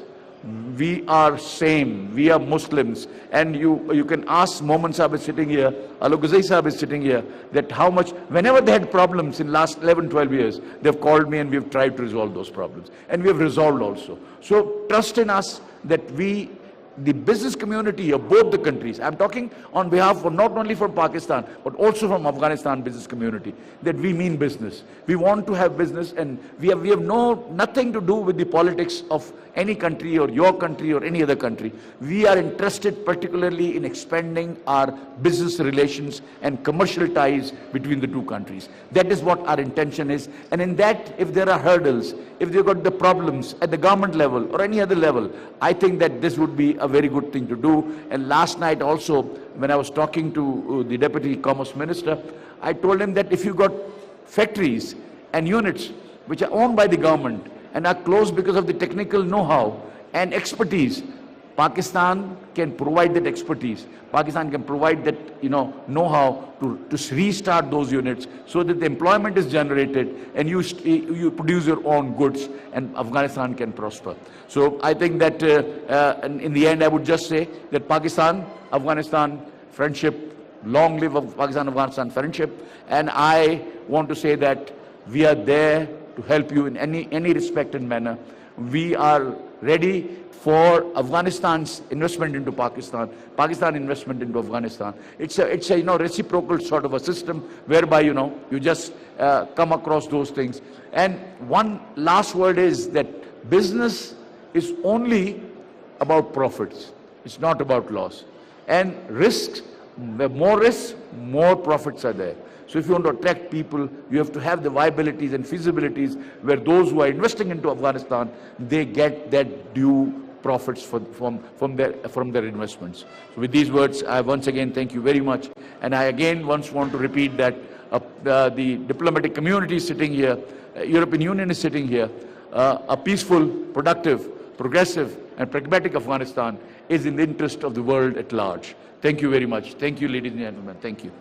We are same. We are Muslims. And you can ask Mohammed Sahib is sitting here, Alok Ghazai Sahib is sitting here, that how much, whenever they had problems in last 11, 12 years, they've called me and we've tried to resolve those problems. And we have resolved also. So trust in us that the business community of both the countries, I'm talking on behalf of not only from Pakistan, but also from Afghanistan business community, that we mean business. We want to have business, and we have nothing to do with the politics of any country or your country or any other country. We are interested particularly in expanding our business relations and commercial ties between the two countries. That is what our intention is. And in that, if there are hurdles, if they've got the problems at the government level or any other level, I think that this would be a very good thing to do. And last night also, when I was talking to the Deputy Commerce Minister, I told him that if you've got factories and units which are owned by the government and are closed because of the technical know-how and expertise, Pakistan can provide that expertise. Pakistan can provide that know-how to restart those units so that the employment is generated and you produce your own goods and Afghanistan can prosper. So I think that in the end I would just say that Pakistan-Afghanistan friendship, long live Pakistan-Afghanistan friendship, and I want to say that we are there to help you in any respect and manner. We are ready for Afghanistan's investment into Pakistan, Pakistan investment into Afghanistan. It's a reciprocal sort of a system whereby you just come across those things. And one last word is that business is only about profits. It's not about loss. And risks, more risks, more profits are there. So if you want to attract people, you have to have the viabilities and feasibilities where those who are investing into Afghanistan, they get that due profits from their investments. So with these words, I once again thank you very much. And I again once want to repeat that the diplomatic community is sitting here, European Union is sitting here, a peaceful, productive, progressive and pragmatic Afghanistan is in the interest of the world at large. Thank you very much. Thank you, ladies and gentlemen. Thank you.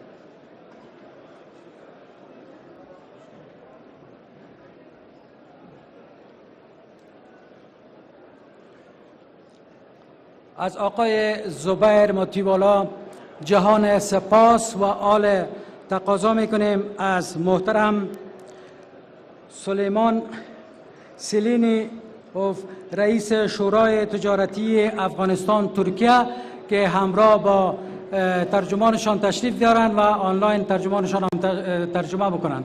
از آقای زبیر مطیوالا جهان سپاس و آل تقاضا میکنیم از محترم سلیمان سلینی رئیس شورای تجارتی افغانستان ترکیه که همراه با ترجمانشان تشریف دارند و آنلاین ترجمانشان هم ترجمه بکنند.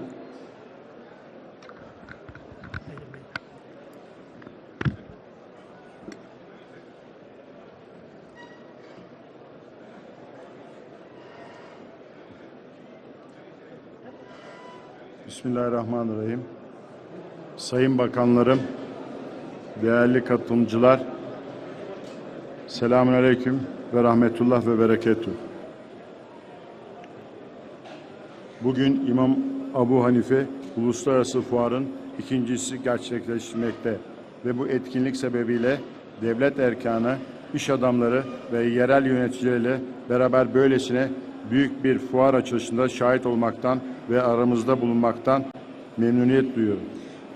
Bismillahirrahmanirrahim. Sayın Bakanlarım, değerli katılımcılar, selamünaleyküm ve rahmetullah ve berekatuhu. Bugün İmam Ebuhneife Uluslararası Fuar'ın ikincisi gerçekleştirmekte ve bu etkinlik sebebiyle devlet erkanı, iş adamları ve yerel yöneticileriyle beraber böylesine büyük bir fuar açılışında şahit olmaktan ve aramızda bulunmaktan memnuniyet duyuyorum.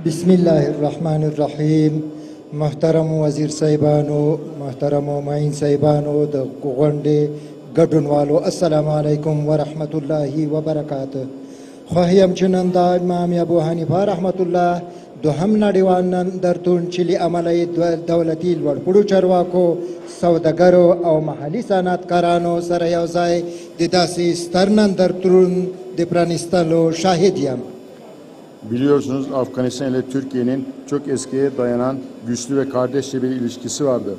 Bismillahirrahmanirrahim. Muhtaram Vazir Sahibano, Muhtaram Main Sahibano, da Gogonde, Gadunwalo, Assalamu alaikum wa rahmatullahi wa barakatuh. Khwahiyam Chinanda Imam Ebuhneife rahmatullah دوهم نړیوال نندارتون چې له عملي دولتي لوړپوړو چارواکو سوداګرو او محلي صنعتکارانو سره یو ځای د داسې ستر نندارتون د پرانیستلو شاهد یم. Biliyorsunuz Afganistan ile Türkiye'nin çok eskiye dayanan güçlü ve kardeşçe bir ilişkisi vardır.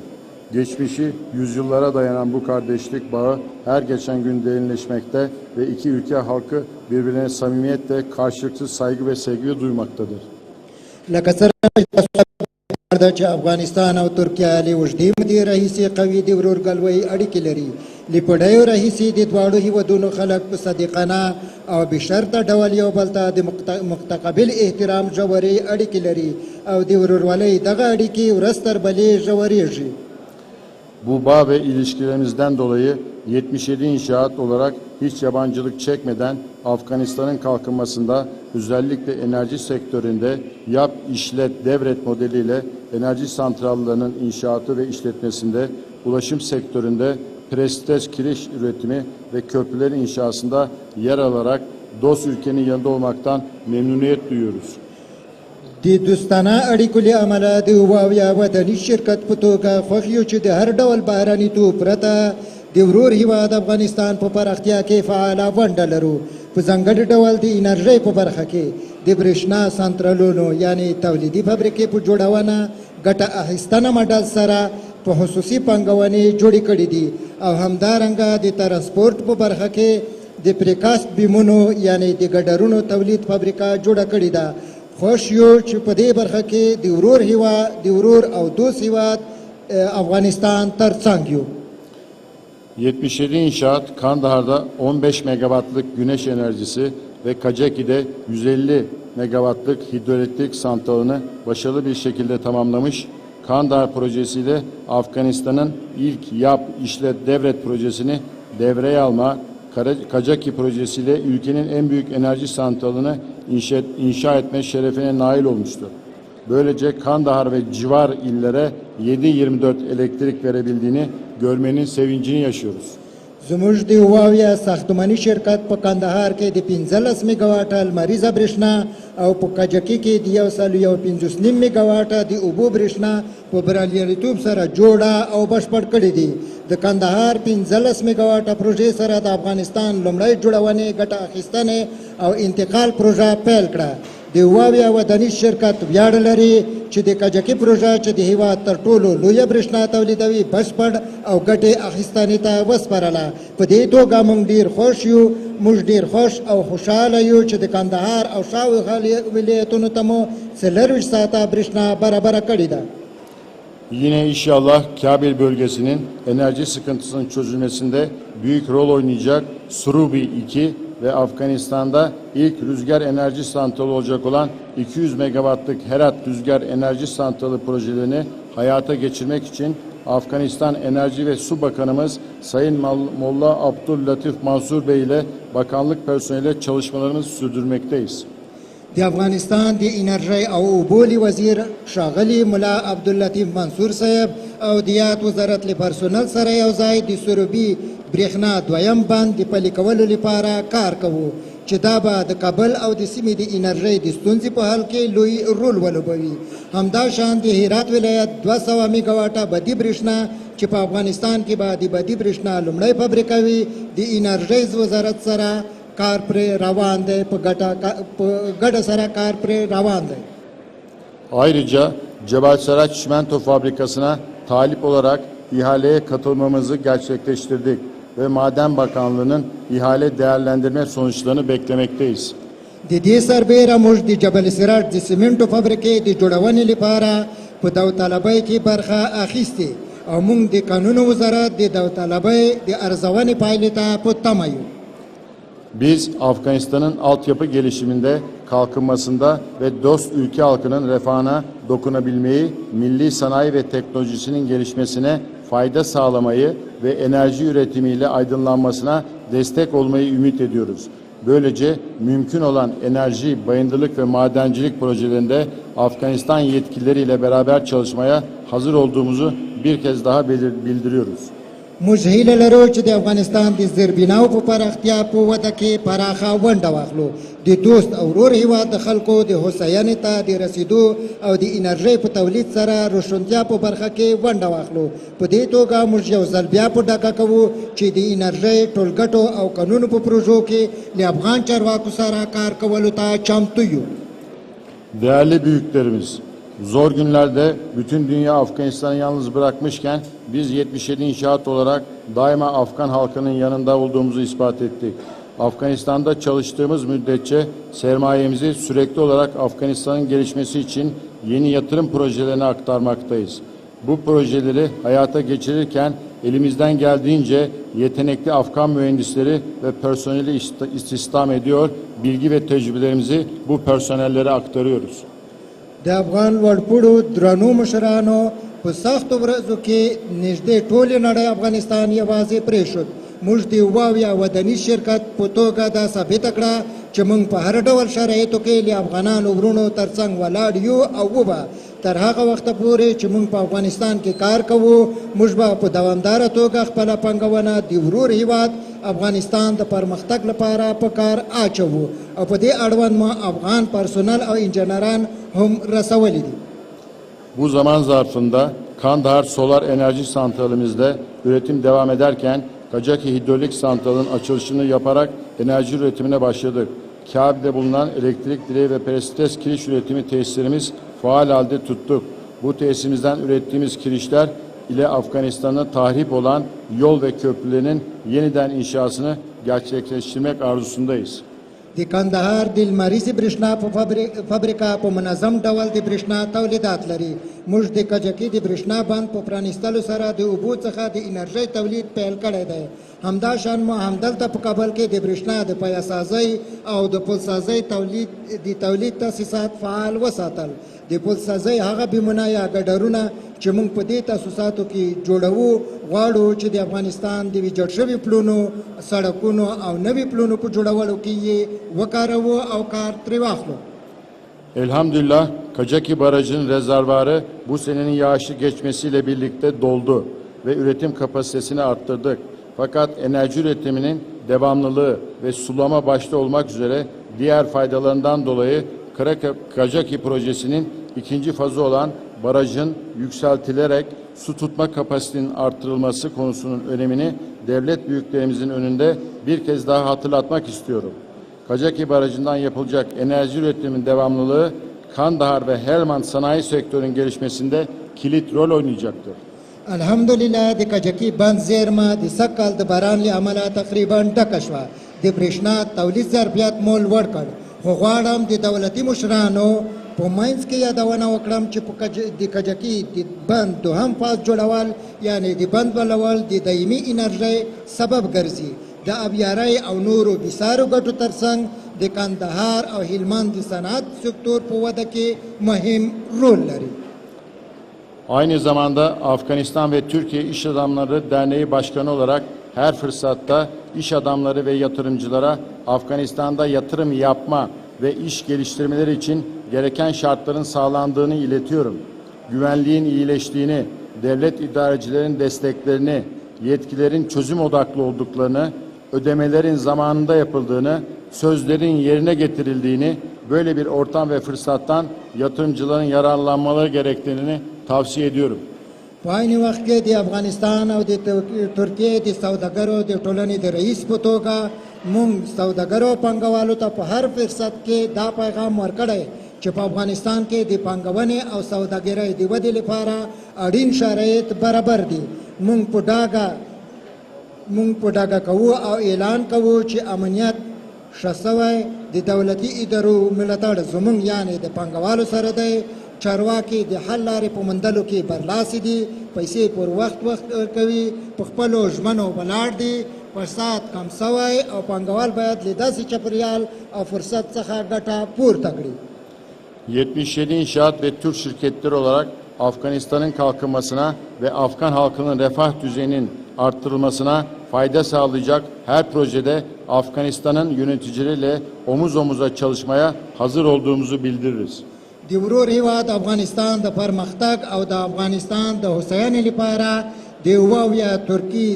Geçmişi yüzyıllara dayanan bu kardeşlik bağı her geçen gün derinleşmekte ve iki ülke halkı birbirine samimiyetle karşılıksız saygı ve sevgi duymaktadır. لکه څنګه چې افغانستان او ترکیه له اوږدې مودې راهیسې قوي د ورورګلوۍ اړیکې لري. له پړیو راهیسې د دواړو هیوادونو خلک په صادقانه او بشرطه ډول یو بل ته د متقابل احترام ژورې اړیکې لري او د ورورولۍ دغه اړیکې ورځ تر بلې ژورېږي. Bu bağ ve ilişkilerimizden dolayı 77 inşaat olarak hiç yabancılık çekmeden Afganistan'ın kalkınmasında özellikle enerji sektöründe yap, işlet, devret modeliyle enerji santrallarının inşaatı ve işletmesinde, ulaşım sektöründe prestij kireç üretimi ve köprülerin inşasında yer alarak dost ülkenin yanında olmaktan memnuniyet duyuyoruz. د دوستانه اړیکو له امله د واویا وطني شرکت په توګه خوښ یو چې د هر ډول بهرني توپ پرته د ورور هیواد افغانستان په پراختیا کې فعاله ونډه لرو. په ځانګړي ډول د انرژۍ په برخه کې د برېښنا سنترالونو یعنې تولیدي فابریکې په جوړونه ګټه اخیستنه ماډل سره په خصوصي پانګونې جوړې کړې دي او همدارنګه د ترانسپورټ په برخه کې د پریکاست بیمونو یعنې د ګډرونو تولید فابریکه جوړه کړې ده. خوش یو چې په دې برخه کې د ورور هیواد د ورور او دوست هیواد افغانستان ترڅنګ یو. 77 inşaat Kandahar'da 15 megawattlık güneş enerjisi ve Kajaki'de 150 megawattlık hidroelektrik santralını başarılı bir şekilde tamamlamış. Kandahar projesiyle Afganistan'ın ilk yap, işlet, devret projesini devreye alma, Kajaki projesiyle ülkenin en büyük enerji santralını inşa etme şerefine nail olmuştur. Böylece Kandahar ve civar illere 7/24 elektrik verebildiğini görmenin sevincini yaşıyoruz. زموږ د واویا ساختماني شرکت په کندهار کې د 15 میگاواټه لمریزه برېښنا او په کجکي کې د 1.15 میگاواټه د اوبو برېښنا په بریالیتوب سره جوړه او بشپړ کړې دي. د کندهار 15 میگاواټه پروژې سره د افغانستان لومړی جوړونې ګټه اخیستنې او انتقال پروژه پیل کړه. د واویا ودانیز شرکت ویاړ لري چې د کجکي پروژه چې د هیواد تر ټولو لویه برېښنا تولیدوي بشپړ او ګټې اخیستنې ته وسپارله. په دې توګه موږ ډېر خوښ یو، موږ ډېر خوښ او خوشحاله یو چې د kandahar او شاوخوا ولایتونو ته مو 24 saate برېښنا برابره کړې ده. Yine inşallah Kabil bölgesinin enerji sıkıntısının çözülmesinde büyük rol oynayacak Surubi 2 ve Afganistan'da ilk rüzgar enerji santralı olacak olan 200 megawattlık Herat Rüzgar Enerji Santralı projelerini hayata geçirmek için Afganistan Enerji ve Su Bakanımız Sayın Molla Abdüllatif Mansur Bey ile bakanlık personeliyle çalışmalarımızı sürdürmekteyiz. د افغانستان د انرژۍ او اوبو وزیر ښاغلي ملا عبداللطیف منصور صاحب او د یاد وزارت له پرسونل سره یو ځای د سروبي برېښنا دویم بند د پلي کولو لپاره کار کوو چې دا به د کابل او د سیمې د انرژۍ د ستونزې په حل کې لوی رول ولوبوي. همداشان د هرات ولایت 200 میگاواټه بدی برېښنا چې په افغانستان کې به د بدی برېښنا لومړی فابریکه وي د انرژۍ وزارت سره kar pre ravan de pe gada sara kar pre ravan de. Ayrıca Cebalsaray Çimento Fabrikası'na talip olarak ihaleye katılmamızı gerçekleştirdik ve Maden Bakanlığı'nın ihale değerlendirme sonuçlarını beklemekteyiz. د دې سربېره موږ د جبل سراج د سیمنټو فابریکې د جوړونې لپاره په داوطلبۍ کې برخه اخیستې او موږ د قانون وزارت د داوطلبۍ د ارزونې پایلې ته په تمه یو. Biz Afganistan'ın altyapı gelişiminde, kalkınmasında ve dost ülke halkının refahına dokunabilmeyi, milli sanayi ve teknolojisinin gelişmesine fayda sağlamayı ve enerji üretimiyle aydınlanmasına destek olmayı ümit ediyoruz. Böylece mümkün olan enerji, bayındırlık ve madencilik projelerinde Afganistan yetkilileriyle beraber çalışmaya hazır olduğumuzu bir kez daha bildiriyoruz. موږ هیله لرو چې د افغانستان د زیربناو په پراختیا په وده کې پراخه ونډه واخلو. د دوست او ورور هیواد د خلکو د هوساینې ته د رسیدو او د انرژۍ په تولید سره روښانتیا په برخه کې ونډه واخلو. په دې توګه موږ yau ځل بیا په ډاګه کوو چې د انرژۍ ټولګټو او قانونو په پروژو کې له افغان چارواکو سره کار کولو ته چمتو یو. Değerli büyüklerimiz, zor günlerde bütün dünya Afganistan'ı yalnız bırakmışken biz 77 İnşaat olarak daima Afgan halkının yanında olduğumuzu ispat ettik. Afganistan'da çalıştığımız müddetçe sermayemizi sürekli olarak Afganistan'ın gelişmesi için yeni yatırım projelerine aktarmaktayız. Bu projeleri hayata geçirirken elimizden geldiğince yetenekli Afgan mühendisleri ve personeli istihdam ediyor, bilgi ve tecrübelerimizi bu personellere aktarıyoruz. د افغان وړپوړو درنو مشرانو په سختو ورځو کې نږدې ټولې نړۍ افغانستان یوازې پرېښود. موږ د واویا ودانیز شرکت په توګه دا ثابته کړه چې موږ په هر ډول شرایطو کې له افغانانو ورونو ترڅنګ ولاړ یو او وبه تر هغه وخته پورې چې موږ په افغانستان کې کار کوو موږ به په دوامداره توګه خپله پانګونه د ورور هیواد افغانستان د پرمختګ لپاره په کار اچوو او په دې اړوند مو افغان پرسونل او انجینران هم رسولي دي. Bu zaman zarfında Kandahar Solar Enerji Santralimizde üretim devam ederken Kacaki Hidrolik Santral'ın açılışını yaparak enerji üretimine başladık. Kabil'de bulunan elektrik direği ve perestres kiriş üretimi tesislerimiz faal halde tuttuk. Bu tesisimizden ürettiğimiz kirişler ile Afganistan'a tahrip olan yol ve köprülerin yeniden inşasını gerçekleştirmek arzusundayız. د کندهار د لمریزې برېښنا په فابریکه په منظم ډول د برېښنا تولیدات لري. موږ د کجکي د برېښنا بند په پرانیستلو سره د اوبو څخه د انرژۍ تولید پیل کړی دی. همداشان مو همدلته په کابل کې د برېښنا د پیاسازۍ او د پلسازۍ تولید تاسیسات فعال وساتل. د پلسازۍ هغه بیمونه یا ګډرونه چې موږ په دې تاسیساتو کې جوړوو غواړو چې د افغانستان د ویجاړ شوي پلونو سړکونو او نوي پلونو په جوړولو کې یې وکاروو او کار ترې واخلو. Elhamdülillah Kacaki Barajı'nın rezervuarı bu senenin yağışlı geçmesiyle birlikte doldu ve üretim kapasitesini arttırdık. Fakat enerji üretiminin devamlılığı ve sulama başta olmak üzere diğer faydalarından dolayı Kajaki projesinin ikinci fazı olan barajın yükseltilerek su tutma kapasitenin artırılması konusunun önemini devlet büyüklerimizin önünde bir kez daha hatırlatmak istiyorum. Kajaki Barajı'ndan yapılacak enerji üretimin devamlılığı Kandahar ve Helmand sanayi sektörünün gelişmesinde kilit rol oynayacaktır. Elhamdülillah di Kajaki band zirma di sakal di baran li amala takriban dakashwa di prishna tawlid zarfiyat mol ورکړ خو غواړم د دولتي مشرانو په منځ کې یادونه وکړم چې د کجکي د بند دوهم فاز جوړول یعنی د بند بلول د دایمي انرژۍ سبب ګرځي د ابیارۍ او نورو بسارو ګټو ترڅنګ د کندهار او هلمند د صنعت سکتور په وده کې مهم رول لري. Aynı zamanda Afganistan ve Türkiye İş Adamları Derneği Başkanı olarak her fırsatta iş adamları ve yatırımcılara Afganistan'da yatırım yapma ve iş geliştirmeleri için gereken şartların sağlandığını iletiyorum. Güvenliğin iyileştiğini, devlet idarecilerin desteklerini, yetkilerin çözüm odaklı olduklarını, ödemelerin zamanında yapıldığını, sözlerin yerine getirildiğini, böyle bir ortam ve fırsattan yatırımcıların yararlanmaları gerektiğini tavsiye ediyorum. په عین وخت کې د افغانستان او د ترکیې د سوداګرو د ټولنې د رئیس په توګه موږ سوداګرو پانګوالو ته په هر فرصت کې دا پیغام ورکړی چې په افغانستان کې د پانګونې او سوداګرۍ د ودې لپاره اړین شرایط برابر دي. موږ په ډاګه کوو او اعلان کوو چې امنیت ښه سوی د دولتي ادارو ملاتړ زموږ یعنې د پانګوالو سره دی. چارواکي د حل لارې په موندلو کې برلاسي دي، پیسې پر وخت کوي، په خپلو ژمنو ولاړ دي، فساد کم سوی او پانګوال باید له داسې چاپېریال او فرصت څخه ګټه پورته کړي. 77 inşaat ve Türk şirketleri olarak Afganistan'ın kalkınmasına ve Afgan halkının refah düzeyinin arttırılmasına fayda sağlayacak her projede Afganistan'ın yöneticileriyle omuz omuza çalışmaya hazır olduğumuzu bildiririz. د ورور هیواد افغانستان د پرمختګ او د افغانستان د هوساینې لپاره د واویا ترکی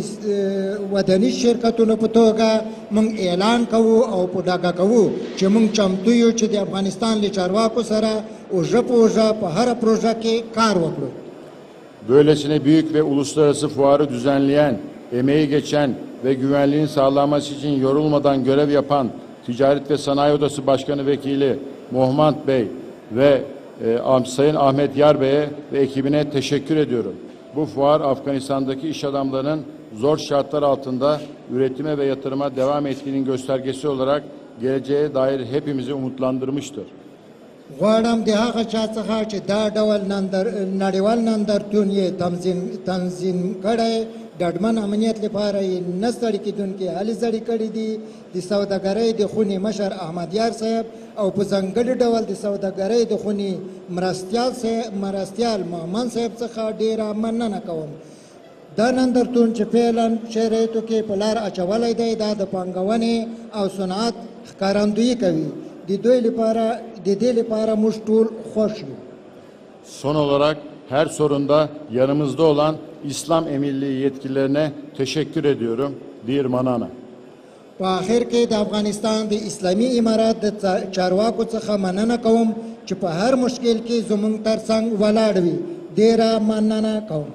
وداني شرکتونو په توګه موږ اعلان کوو او په ډاګه کوو چې موږ چمتو یو چې د افغانستان له چارواکو سره اوژه په اوژه په هره پروژه کې کار وکړو. Böylesine büyük ve uluslararası fuarı düzenleyen, emeği geçen ve güvenliğin sağlanması için yorulmadan görev yapan Ticaret ve Sanayi Odası Başkanı Vekili Muhammed Bey ve Sayın Ahmet Yar Bey'e ve ekibine teşekkür ediyorum. Bu fuar Afganistan'daki iş adamlarının zor şartlar altında üretime ve yatırıma devam ettiğinin göstergesi olarak geleceğe dair hepimizi umutlandırmıştır. غواړم د هغه چا څخه چې دا ډول نړیوال نندارتون یې تنظیم کړی ډاډمن امنیت لپاره یې نه ستړي کېدونکې هلې ځړې کړي دي. د سوداګرۍ د خونې مشر احمد یار صاحب او په ځانګړي ډول د سوداګرۍ د خونې مرستیال محمد صاحب څخه ډېره مننه کوم. دا نندارتون چې فعلا شرایطو کې په لار اچولی دی دا د پانګونې او صنعت ښکارندویي کوي. د dې لپاره موږ ټول خوښ یو. Son olarak her sorunda yanımızda olan İslam Emirliği yetkililerine teşekkür ediyorum. Bir manana. په آخر کې د افغانستان د اسلامي امارات د چارواکو څخه مننه کوم چې په هر مشکل کې زموږ ترڅنګ ولاړ وي. ډېره مننه کوم.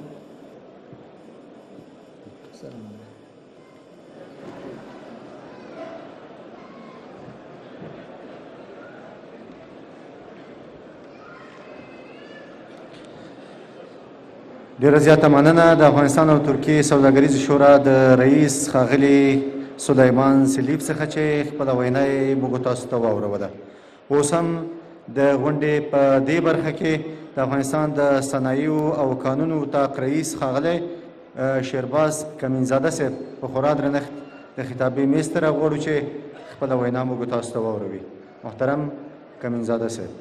ډیره زیاته مننه. د افغانستان او ترکیې سوداګریزې شورا د رئیس ښاغلي سلیمان سلیب څخه چې خپله وینا یې موږ تاسو ته واوروله. اوس هم د غونډې په دې برخه کې د افغانستان د صنایعو او کانونو اتاق رئیس ښاغلی شیرباز کمینزاده صاحب په خورا درنښت د خطابې میز ته راغواړو چې خپله وینا موږ تاسو ته واوروي. محترم کمینزاده صاحب.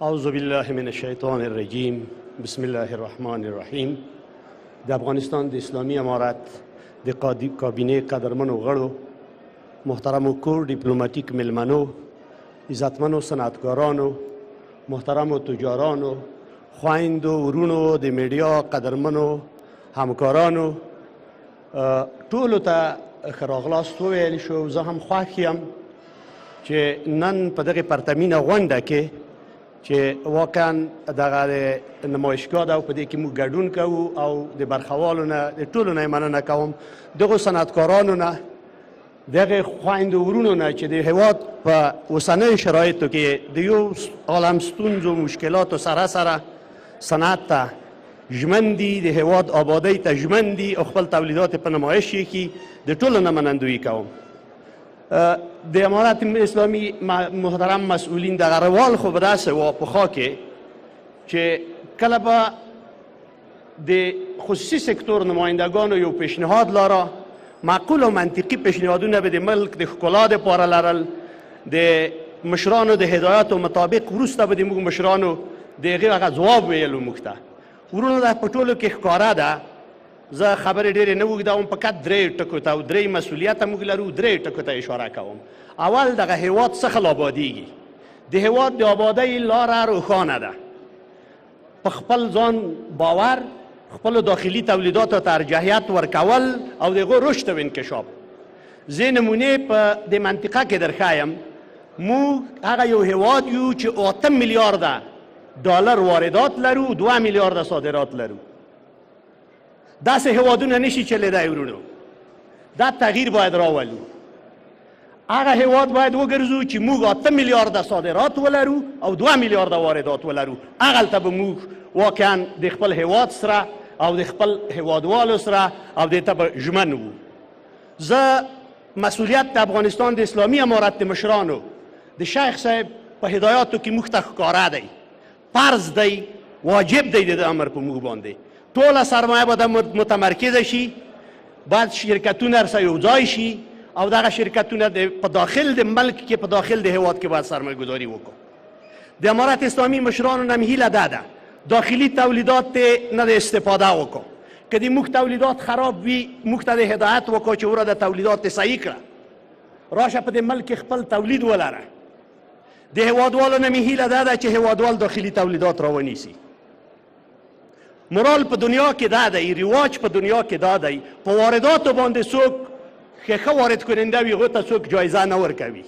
اعوذ بالله من الشیطان الرجیم. بسم الله الرحمن الرحیم. د افغانستان د اسلامی امارت د کابینه قدرمنو غړو، محترمو کور ډیپلوماټیک ملمنو، عزتمنو صنعتکارانو، محترمو تجارانو، خویندو ورونو د میډیا قدرمنو همکارانو ټولو ته ښه راغلاست وویل شو. زه هم خوښ یم چې نن په دغې پرتمینه غونډه کې چې واقعا دغه نمایشگاه ده او په دې کې موږ ګډون کوو او د برخوالو نه د ټولو نه یې مننه کوم، دغو صنعتکارانو نه، دغه خویندو ورونو نه چې د هیواد په اوسنیو شرایطو کې د یو عالم ستونزو مشکلاتو سره سره صنعت ته ژمن دي، د هیواد آبادۍ ته ژمن دي او خپل تولیدات په نمایش کړي، د ټولو نه منندویي کوم. د امارت اسلامي محترم مسئولین دغه روال خو به داسې وه پخوا کې چې کله به د خصوصي سکتور نمایندګانو یو پیشنهاد لاره، معقول او منطقي پیشنهادونه به د ملک د ښکلا دپاره لرل، د مشرانو د هدایاتو مطابق وروسته به د موږ مشرانو د هغې هغه ځواب ویلو موږ ته. ورونو دا په ټولو کې ښکاره ده. زه خبرې ډېرې نه اوږدوم، فقط درې ټکو ته او درې مسؤلیته موږ لرو، درې ټکو ته اشاره کوم. اول دغه هیواد څه خل آبادیږي. د هیواد د آبادۍ لاره روښانه ده. په خپل ځان باور، خپلو داخلي تولیداتو ته ارجحیت ورکول او د هغو رشد او انکشاف. زه نمونې په دې منطقه کې درښایم. موږ هغه یو هیواد یو چې 8 میلیارده ډالر واردات لرو، 2 میلیارده صادرات لرو. داسې هیوادونه نشي چلیدای ورونو. دا تغییر باید راولو. هغه هیواد باید وګرځو چې موږ 8 میلیارده صادرات ولرو او 2 میلیارده واردات ولرو. هغلته به موږ واقعا د خپل هیواد سره او د خپل هیوادوالو سره او دې ته به ژمن وو. زه مسؤلیت د افغانستان د اسلامي امارت د مشرانو د شیخ صاحب په هدایاتو کې موږ ته ښکاره دی، فرض دی، واجب دی د امر په موږ باندې. ټوله سرمایه باید متمرکزه شي، باید شرکتونه سره یو ځای شي او دغه شرکتونه په داخل د ملک کې، په داخل د هیواد کې باید سرمایه گذاري وکړو. د امارت اسلامي مشرانو نه هیله ده ده داخلي تولیدات نه د استفاده وکړو. که د موږ تولیدات خراب وي، موږ ته د هدایت وکړو چې وره د تولیدات صحیح کړه، راشه په د ملک خپل تولید ولره. د هیوادوالو نه هیله ده ده چې هیوادوال داخلي تولیدات راونیسي. مرال په دنیا کې دا دی، رواج په دنیا کې دا دی، په وارداتو باندې څوک ښه وارد کننده وي هغو ته څوک جایزه نه ورکوي.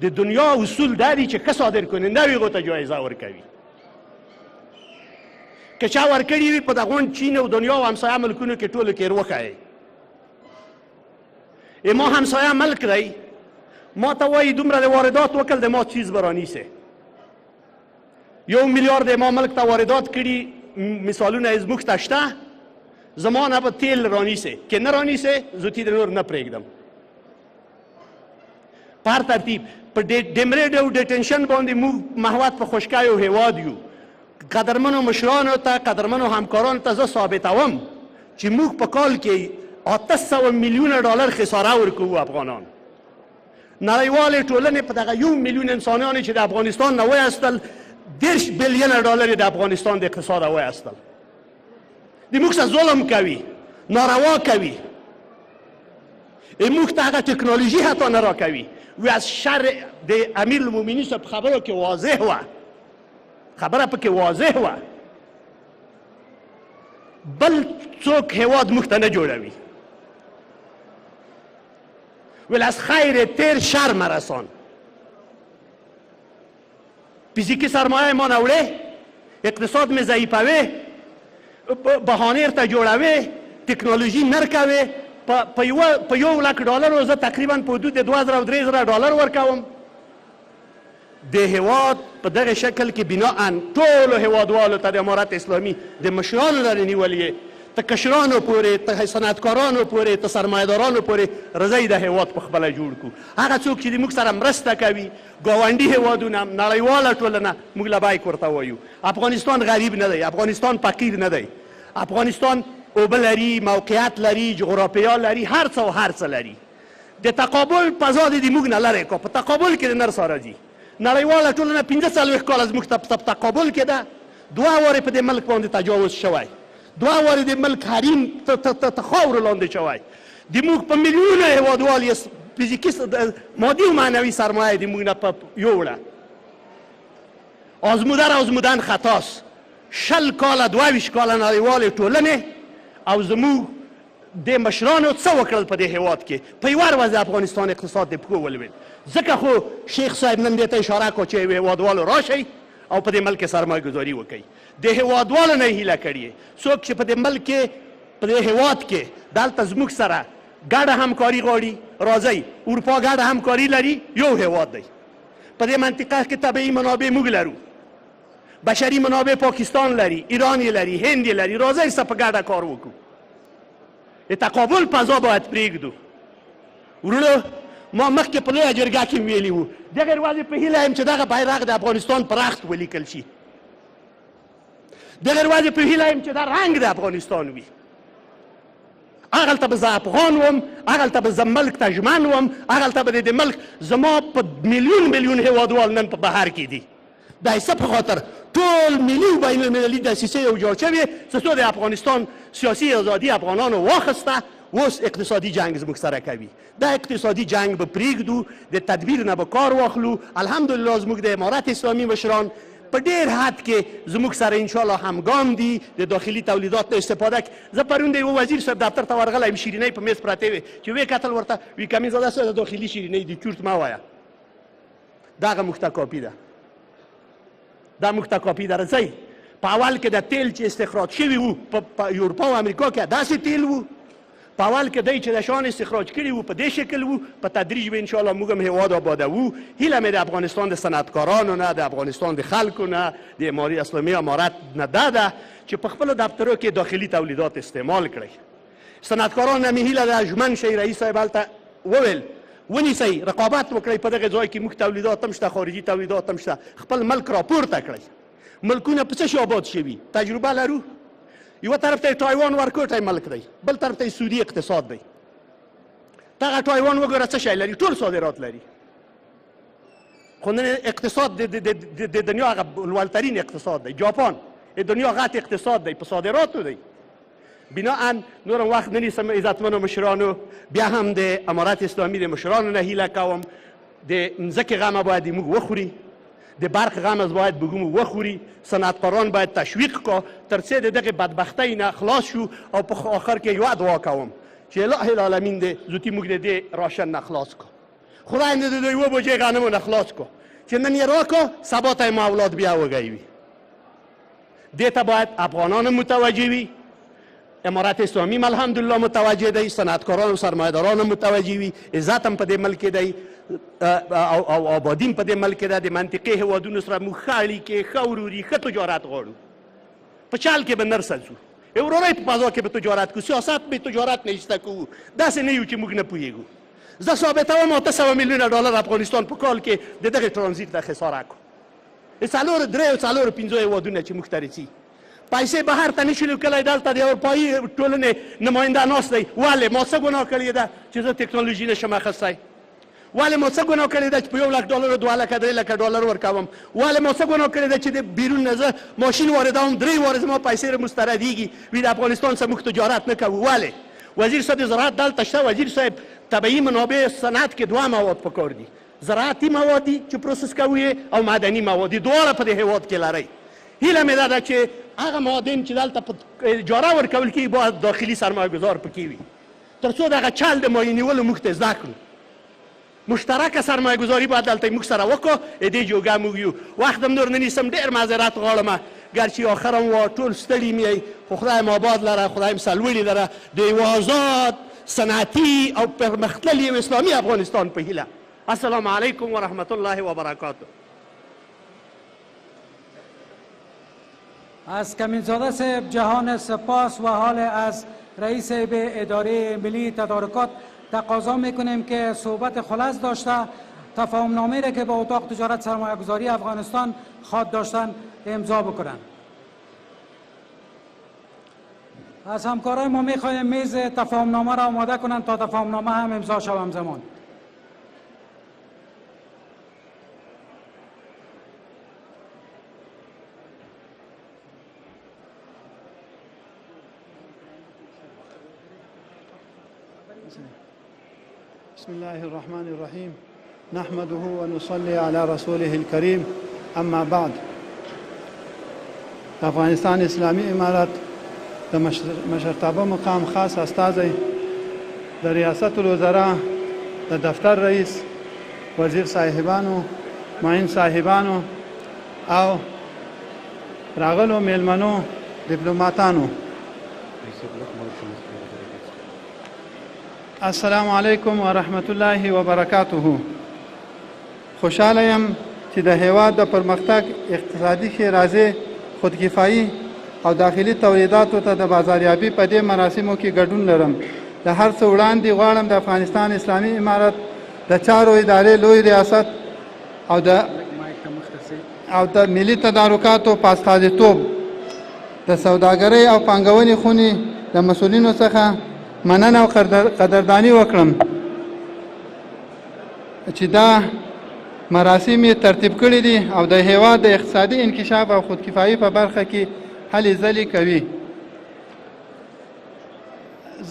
د دنیا اصول دا دي چې ښه صادر کننده وي هغو ته جایزه ورکوي. که چا ورکړي وي په دغون چین او دنیا او همسایه ملکونو کې ټولو کې وښایي. ما همسایه ملک دی، ما ته وایي دومره د واردات وکړل د ما چیز به رانیسې. 1 میلیارد ما ملک ته واردات کړي، مثالونه یې زموږ ته شته. زما نه به تیل رانیسې، که نه رانیسې زه تیل نور نه پرېږدم. په هر ترتیب په ډیمریډ او ډیټنشن باندې موږ محوط په خوشکیو هیواد یو. قدرمنو مشرانو ته، قدرمنو همکارانو ته زه ثابتوم چې موږ په کال کې 800 میلیونه ډالر خساره ورکوو افغانان. نړیوالې ټولنې په دغه 1 میلیون انسانانو چې د افغانستان نه وایستل 10 بیلیونه ډالر د افغانستان د اقتصاد وایستل. د موږ سره ظلم کوي، ناروا کوي، موږ ته هغه ټکنالوژي حتی نه راکوي. وی از شر د امیر المؤمنین صاحب خبرو کې واضح وه، خبره پکې واضح وه. بل څوک هیواد موږ ته نه جوړوي. ویل از خیر تیر شر مرسان. فیزیکی سرمایه ما نوړې، اقتصاد مې ضعیفوي، بهانې ورته جوړوي، ټکنالوژي نرکوي. په 1 لک ډالرو زه تقریبا په حدود د 2000-3000 ډالر ورکوم. د هیواد په دغه شکل کې بناءً ټولو هیوادوالو ته د امارت اسلامي د مشرانو لرې نیولې، ته کشرانو پورې، ته صنعتکارانو پورې، ته سرمایهدارانو پورې رضی د هیواد په خپله جوړ کړو. هغه څوک چې موږ سره مرسته کوي، ګاونډي هیوادونه، نړیواله ټولنه، موږ لبیک ورته وایو. افغانستان غریب نه دی، افغانستان فقیر نه دی. افغانستان اوبه لري، موقعیت لري، جغرافیه لري، هر څه او هر څه لري. د تقابل فضا دې موږ نه لرې کړو. په تقابل کې د نر سره ځي. نړیواله ټولنه 45 کاله زموږ ته په تقابل کې ده. 2 وارې په دې ملک باندې تجاوز شوی، 2 وارې د ملک حریم ته خاورو لاندې شوی. د موږ په میلیونه هیوادوال فزیکي مادي او معنوي سرمایه د موږ نه یوړه. آزمودن خطاست. 60 کاله 22 کاله نړیوالې ټولنې او زموږ د مشرانو څه وکړل په دې هېواد کې، په یوه ورځ د افغانستان اقتصاد د پښو ولوېد. ځکه خو شیخ صاحب نن دې ته اشاره کړه چې هېوادوالو راشئ او په دې ملک کې سرمایه ګذاري وکړئ. د هېوادوالو نه یې هیله کړې څوک چې په دې ملک کې په دې هېواد کې دلته زموږ سره ګډه همکاري غواړي، راځئ. اروپا ګډه همکاري لري، یو هېواد دی. په دې منطقه کې طبیعي منابع موږ لرو، بشري منابع پاکستان لري، ایران یې لري، هند یې لري. راځئ سره په ګډه کار وکړو. د تقابل فضا باید پرېږدو. وروڼو، ما مخکې په لویه جرګه کې ویلي وو، دغه ورځې په هیله یم چې دغه بیرغ د افغانستان په رخت ولیکل شي. دغه ورځې په هیله یم چې دا رنګ د افغانستان وي. هغلته به زه افغان وم، هغلته به زه ملک ته ژمن وم، هغلته به د ملک زما په میلیون هېوادوال نن په بهر کې دي. د حصه په خاطر ټول ملي او بین المللي دسیسې یو جوړ شوې چې څو د افغانستان سیاسي ازادي افغانانو واخیسته، اوس اقتصادي جنگ زموږ سره کوي. دا اقتصادي جنگ به پرېږدو، د تدبیر نه به کار واخلو. الحمدلله زموږ د امارت اسلامي مشران په ډېر حد کې زموږ سره انشاءالله همګام دي د داخلي تولیدات نه استفاده کوي. زه پرون د یوه وزیر صاحب دفتر ته ورغلی یم، شیرینۍ په میز پرتې وې چې ویې کتل ورته، وی کمین زاده صاحب د داخلي شیرینۍ دي، چورت مه وایه، دغه موږ ته کاپي ده، دا موږ ته کاپي ده. راځئ په اول کې د تیل چې استخراج شوي وو په اروپا او امریکا کې داسې تیل وو، په اول کې دی چې د شان استخراج کړي وو په دې شکل وو، په تدریج به انشاءالله موږ هم هېواد آبادوو. هیله مې د افغانستان د صنعتکارانو نه، د افغانستان د خلکو نه، د اسلامي امارت نه دا ده چې په خپلو دفترو کې داخلي تولیدات استعمال کړئ. صنعتکاران نه مې هیله ده ژمن شئ. رئیس صاحب هلته وویل ونیسئ، رقابت وکړئ په دغه ځای کې موږ تولیدات هم شته، خارجي تولیدات هم شته. خپل ملک راپورته کړئ. ملکونه په څه شي آباد شوي؟ تجربه لرو. یوه طرف ته تایوان ورکوټی ملک دی، بل طرف ته سعودي اقتصاد دی. دغه تایوان وګوره څه شی لري، ټول صادرات لري. خو نن اقتصاد د دنیا هغه لوړترین اقتصاد دی. جاپان د دنیا غټ اقتصاد دی، په صادراتو دی. بناهن نورم وخت نه نیسم عزتمنو مشرانو، بیا هم د امارت اسلامي د مشرانو نه هیله کوم د مځکې غمه باید موږ وخوري، د برق غم باید بگوم وخوري. صنعتکاران باید تشویق کا تر څو د دغه بدبختی نه خلاص شو. او په آخر کې یو دعا کوم چې الهی العالمین دې زوتی موږ د راشن نه خلاص کا. خدای دې د یو بوجه غنمو نه خلاص کا چې نن یې راکا سبا ته ما اولاد بیا وګوي. دې ته باید افغانان متوجه وي، امارت اسلامی الحمدلله متوجه دی، صنعتکاران و سرمایه‌داران متوجه وي، عزت هم په دې ملک دی او آبادیم په دې ملک ده. د منطقې هېوادونو سره موږ ښه اړیکې، ښه وروري، ښه تجارت غواړو. په چال کې به نرسځو، ورورۍ په فضا کې به تجارت کوو، سیاست به تجارت نه ایسته کوو. داسې نه یو چې موږ نه پوهېږو. زه ثابتوم 800 میلیونه ډالر افغانستان په کال کې د دغه ترانزیت نه خساره کړو. څلور درې او څلور پنځه هېوادونه چې موږ ته رسي پیسې بهر ته نشي لیکلی. دلته د اروپایي ټولنې نماینده ناست دی. ولې ما څه ګناه کړې ده چې زه تکنالوژي نشم اخیستی؟ ولې ما څه ګناه کړې ده چې په 1 لک ډالر 2 لکه 3 لکه ډالر ورکوم؟ ولې ما څه ګناه کړې ده چې د بیرون نه زه ماشین واردوم 3 واره زما پیسې مستردیږي وي د افغانستان سره موږ تجارت نه کوو؟ ولې؟ وزیر صاحب د زراعت دلته شته. وزیر صاحب طبیعي منابع صنعت کې 2 مواد پکار دي، زراعتي موادي چې پروسس کوي او معدني موادي، دواړه په دې هېواد کې لرئ. هیله مې دا ده چې هغه معادن چې دلته په اجاره ورکول کېږي باید داخلي سرمایه ګذار پکې وي، تر څو دغه چل د مایع نیولو موږ ته زده کړو. مشترکه سرمایه گذاری باید دلته موږ سره وکړو. دې جوګه موږ یو وخت هم نور نه نیسم، ډېر معذرت غواړم ګرچې آخر هم وا ټول ستړي مې، خو خدای م آباد لره، خدای م سرلوړي لره د یو آزاد صنعتي او پرمختللي او اسلامي افغانستان په هیله. السلام علیکم و رحمت الله و برکاته. از کمینزاده صاحب جهان سپاس و حال از رئیس به اداره ملی تدارکات تقاضا میکنیم که صحبت خلاص داشته تفاهم نامه‌ای را که با اتاق تجارت سرمایه گذاری افغانستان خواد داشتن امضا بکنند. از همکارای ما میخواهیم میز تفاهم نامه را آماده کنند تا تفاهم نامه هم امضا شود همزمان. بسم الله الرحمن الرحيم نحمده ونصلي على رسوله الكريم. اما بعد، د افغانستان اسلامي امارت د مشرتابه مقام خاص استازی د ریاست الوزرا د دفتر رئیس وزیر صاحبانو معین صاحبانو او راغلو میلمنو ډیپلوماتانو السلام علیکم ورحمت الله وبرکاته. خوشحاله یم چې د هیواد د پرمختګ اقتصادي ښېرازۍ خودکفایي او داخلي تولیداتو ته د بازاریابي په دې مراسمو کې ګډون لرم. د هر څه وړاندې غواړم د افغانستان اسلامي امارت د چارو ادارې لوی ریاست او د ملي تدارکاتو په استازیتوب د سوداګرۍ او پانګونې خونې د مسؤلینو څخه مننه او قدرداني وکړم چې دا مراسم یې ترتیب کړي دي او د هیواد د اقتصادي انکشاف او خودکفایي په برخه کې هلې ځلې کوي.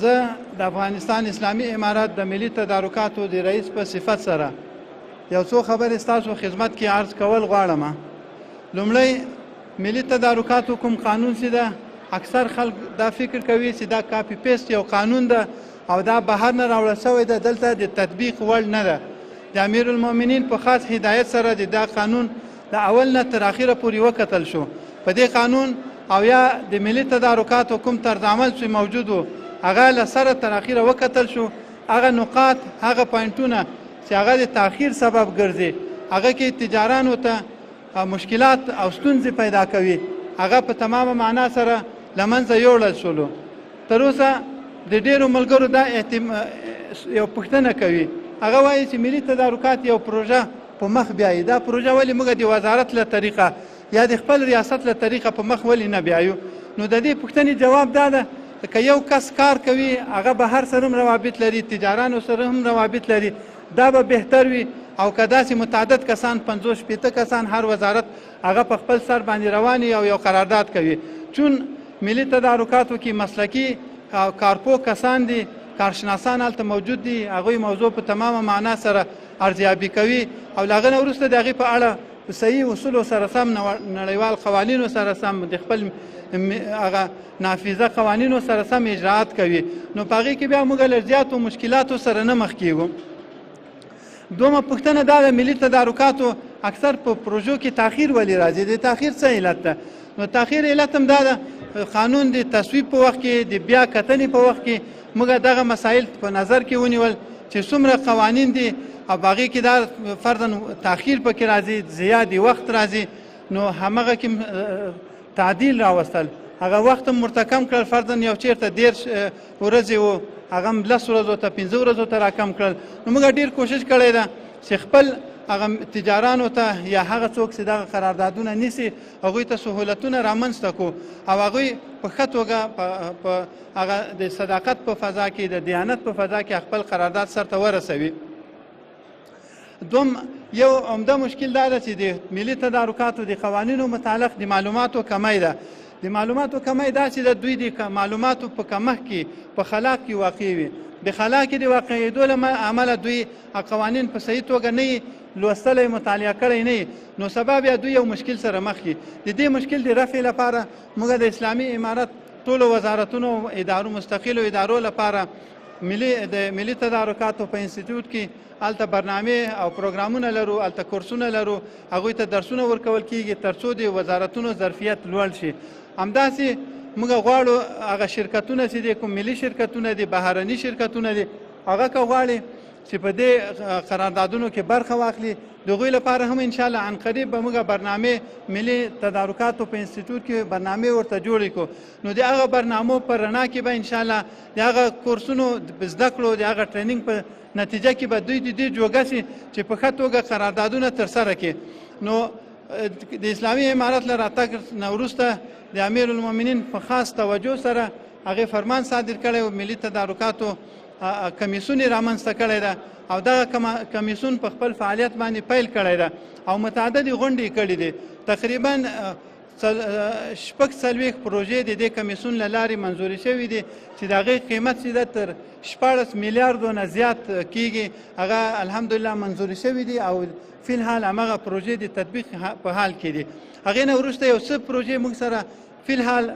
زه د افغانستان اسلامي امارت د ملي تدارکاتو د رئیس په صفت سره یو څو خبرې ستاسو خدمت کې عرض کول غواړم. لومړی ملي تدارکاتو کوم قانون چې ده اکثر خلک دا فکر کوي چې دا کاپی پیسټ یو قانون ده او دا بهر نه راوړل شوی ده، دلته د تطبیق وړ نه ده. د امیرالمؤمنین په خاص هدایت سره دا قانون د اول نه تر اخره پورې وکتل شو. په دې قانون او یا د ملي تدارکاتو کوم طرز عمل چې موجود و هغه له سره تر اخره وکتل شو. هغه نقاط هغه پوینټونه چې هغه د تاخیر سبب ګرځي، هغه کې تجارانو ته مشکلات او ستونزې پیدا کوي، هغه په تمامه معنا سره له منځه یوړل شولو. تر اوسه د ډېرو ملګرو دا یو پوښتنه کوي، هغه وایي چې ملي تدارکات یو پروژه په مخ بیایي. دا پروژه ولې موږ د وزارت له طریقه یا د خپل ریاست له طریقه په مخ ولې نه بیایو؟ نو د دې پوښتنې جواب دا ده که یو کس کار کوي هغه بهر سره هم روابط لري، تجارانو سره هم روابط لري، دا به بهتر وي. او که داسې متعدد کسان 50-60 کسان هر وزارت هغه په خپل سر باندې رواني او یو قرارداد کوي، چون ملي تدارکاتو کې مسلکي کارپو کسان دي، کارشناسان هلته موجود دي، هغوی موضوع په تمامه معنا سره ارزیابي کوي او له هغه نه وروسته د هغې په اړه په صحیح اصولو سره سم نړیوال قوانینو سره سم د خپل هغه نافذه قوانینو سره سم اجراعات کوي. نو په هغې کې بیا موږ له زیاتو مشکلاتو سره نه مخ کیږو. دومره پوښتنه دا د ملي تدارکاتو اکثر په پروژو کې تاخیر ولې راځي؟ د تاخیر څه علت ده؟ نو تاخیر علت هم دا ده قانون د تصویب په وخت کې د بیا کتنې په وخت کې موږ دغه مسایل په نظر کې ونیول چې څومره قوانین دي او په هغې کې دا فرضاً تاخیر پکې راځي، زیاتې وخت راځي، نو همغه کې تعدیل راوستل، هغه وخت هم مرتکم کړل، فرضاً یو چېرته 10 ورځې و هغه هم 10 ورځو ته 15 ورځو ته راکم کړل. نو موږ ډېر کوشش کړی ده چې خپل هغه تجارانو ته یا هغه څوک چې دغه قراردادونه نیسي هغوی ته سهولتونه رامنځته کړو او هغوی په ښه توګه په هغه د صداقت په فضا کې د دیانت په فضا کې خپل قرارداد سرته ورسوي. دوم یو عمده مشکل دا ده چې د ملي تدارکاتو د قوانینو متعلق د معلوماتو کمی ده. د معلوماتو کمی دا چې د دوی د معلوماتو په کمښت کې په خلا کې واقع وي. د خلا کې د واقعېدو له امله دوی قوانین په صحیح توګه نه لوستلی، مطالعه کړی نه، نو سبب یا دوی یو مشکل سره مخ دي. د دې مشکل د رفع لپاره موږ د اسلامي امارت ټولو وزارتونو ادارو مستقلو ادارو لپاره د ملي تدارکاتو په انسټیټیوټ کې هلته برنامې او پروګرامونه لرو، هلته کورسونه لرو، هغوی ته درسونه ورکول کېږي تر څو د وزارتونو ظرفیت لوړ شي. همداسې موږ غواړو هغه شرکتونه چې دي کوم ملي شرکتونه دي، بهرني شرکتونه دي، هغه که غواړي چې په دې قراردادونو کې برخه واخلي، د هغوی لپاره هم انشاءالله عن قریب به موږ برنامې ملي تدارکاتو په انسټیټیوټ کې برنامې ورته جوړې کړو. نو د هغه برنامو په رڼا کې به انشاءالله د هغه کورسونو په زده کړو، د هغه ټریننګ په نتیجه کې به دوی د دې جوګه شي چې په ښه توګه قراردادونه ترسره کړي. نو د اسلامي امارت له راتګ نه وروسته د امیرالمؤمنین په خاص توجه سره هغې فرمان صادر کړی و، ملي تدارکاتو کمیسون یې رامنځته کړی ده او دغه کمیسون په خپل فعالیت باندې پیل کړی ده او متعددې غونډې کړي دي. تقریبا 46 پروژې د دې کمیسون له لارې منظوري شوي دي چې د هغې قیمت چې ده تر 14 میلیاردو نه زیات کیږي، هغه الحمدلله منظوري شوي دي او فی الحال همغه پروژې د تطبیق په حال کې دي. هغې نه وروسته یو څه پروژې موږ سره فی الحال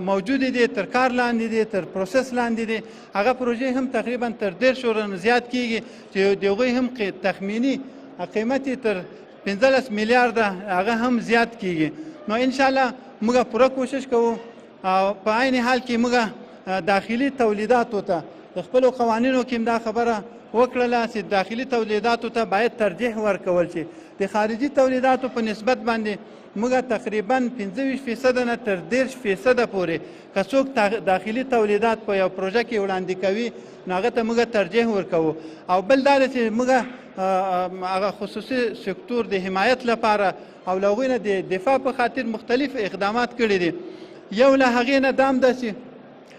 موجود دي، تر کار لاندې دي، تر پروسس لاندې دي. هغه پروژې هم تقریبا تر 1.5 زیات کیږي چې د هغوی هم تخمینی قیمت تر 15 میلیارده هغه هم زیات کیږي. نو ان شاء الله موږ پوره کوشش کوو او په عین حال کې موږ داخلي تولیداتو ته د خپلو قوانینو کې دا خبره وکړله چې داخلي تولیداتو ته باید ترجیح ورکول شي. د خارجي تولیداتو په نسبت باندې موږ تقریبا 25% نه تر 10% پورې که څوک داخلي تولیدات په یو پروژه کې وړاندې کوي نو هغه ته موږ ترجیح ورکوو. او بل دا دی چې موږ هغه خصوصي سکتور د حمایت لپاره او له هغوی نه د دفاع په خاطر مختلف اقدامات کړي دي. یو له هغې نه دا هم ده چې